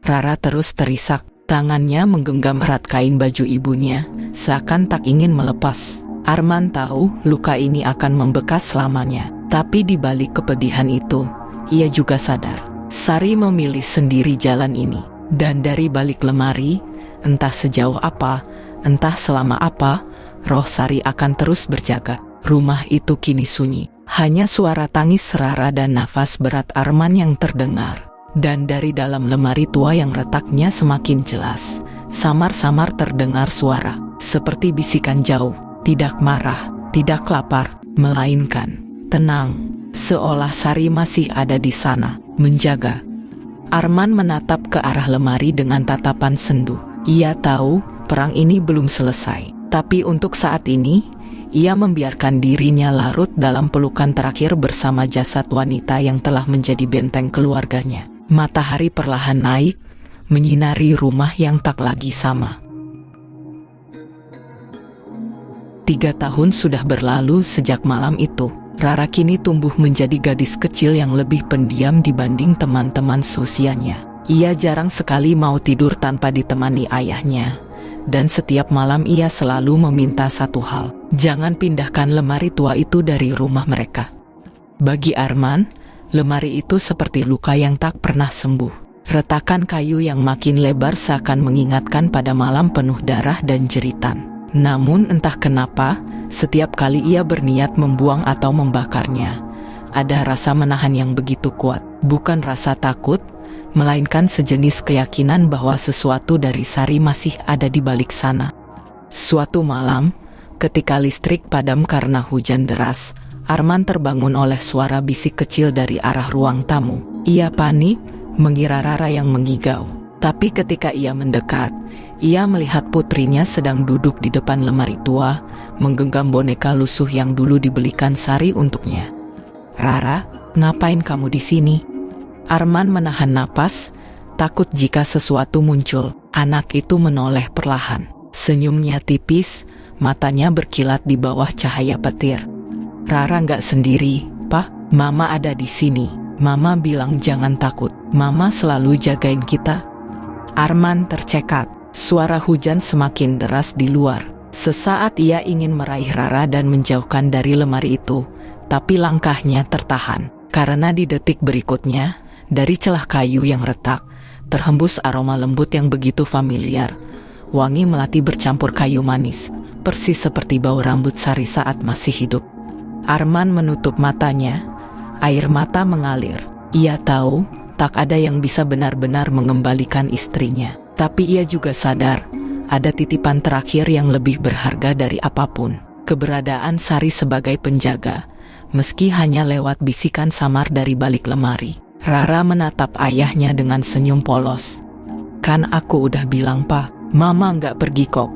Rara terus terisak, tangannya menggenggam erat kain baju ibunya, seakan tak ingin melepas. Arman tahu luka ini akan membekas selamanya. Tapi di balik kepedihan itu, ia juga sadar, Sari memilih sendiri jalan ini. Dan dari balik lemari, entah sejauh apa, entah selama apa, roh Sari akan terus berjaga. Rumah itu kini sunyi. Hanya suara tangis Rara dan nafas berat Arman yang terdengar. Dan dari dalam lemari tua yang retaknya semakin jelas, samar-samar terdengar suara, seperti bisikan jauh. Tidak marah, tidak lapar, melainkan tenang. Seolah Sari masih ada di sana, menjaga. Arman menatap ke arah lemari dengan tatapan sendu. Ia tahu perang ini belum selesai. Tapi untuk saat ini, ia membiarkan dirinya larut dalam pelukan terakhir bersama jasad wanita yang telah menjadi benteng keluarganya. Matahari perlahan naik, menyinari rumah yang tak lagi sama. 3 tahun sudah berlalu sejak malam itu. Rara kini tumbuh menjadi gadis kecil yang lebih pendiam dibanding teman-teman seusianya. Ia jarang sekali mau tidur tanpa ditemani ayahnya. Dan setiap malam ia selalu meminta satu hal, jangan pindahkan lemari tua itu dari rumah mereka. Bagi Arman, lemari itu seperti luka yang tak pernah sembuh. Retakan kayu yang makin lebar seakan mengingatkan pada malam penuh darah dan jeritan. Namun entah kenapa, setiap kali ia berniat membuang atau membakarnya, ada rasa menahan yang begitu kuat. Bukan rasa takut, melainkan sejenis keyakinan bahwa sesuatu dari Sari masih ada di balik sana. Suatu malam, ketika listrik padam karena hujan deras, Arman terbangun oleh suara bisik kecil dari arah ruang tamu. Ia panik, mengira Rara yang mengigau. Tapi ketika ia mendekat, ia melihat putrinya sedang duduk di depan lemari tua, menggenggam boneka lusuh yang dulu dibelikan Sari untuknya. "Rara, ngapain kamu di sini?" Arman menahan napas, takut jika sesuatu muncul. Anak itu menoleh perlahan. Senyumnya tipis, matanya berkilat di bawah cahaya petir. "Rara nggak sendiri, Pak. Mama ada di sini. Mama bilang jangan takut. Mama selalu jagain kita." Arman tercekat. Suara hujan semakin deras di luar. Sesaat ia ingin meraih Rara dan menjauhkan dari lemari itu, tapi langkahnya tertahan. Karena di detik berikutnya, dari celah kayu yang retak, terhembus aroma lembut yang begitu familiar. Wangi melati bercampur kayu manis, persis seperti bau rambut Sari saat masih hidup. Arman menutup matanya, air mata mengalir. Ia tahu, tak ada yang bisa benar-benar mengembalikan istrinya. Tapi ia juga sadar, ada titipan terakhir yang lebih berharga dari apapun. Keberadaan Sari sebagai penjaga, meski hanya lewat bisikan samar dari balik lemari. Rara menatap ayahnya dengan senyum polos. "Kan aku udah bilang, Pak, Mama nggak pergi kok."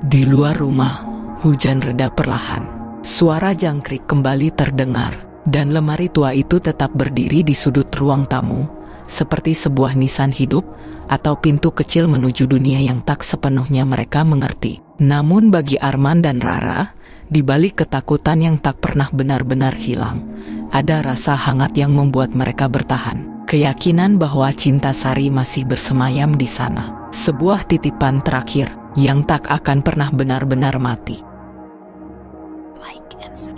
Di luar rumah, hujan reda perlahan. Suara jangkrik kembali terdengar, dan lemari tua itu tetap berdiri di sudut ruang tamu, seperti sebuah nisan hidup atau pintu kecil menuju dunia yang tak sepenuhnya mereka mengerti. Namun bagi Arman dan Rara, di balik ketakutan yang tak pernah benar-benar hilang, ada rasa hangat yang membuat mereka bertahan. Keyakinan bahwa cinta Sari masih bersemayam di sana. Sebuah titipan terakhir yang tak akan pernah benar-benar mati. Like and subscribe.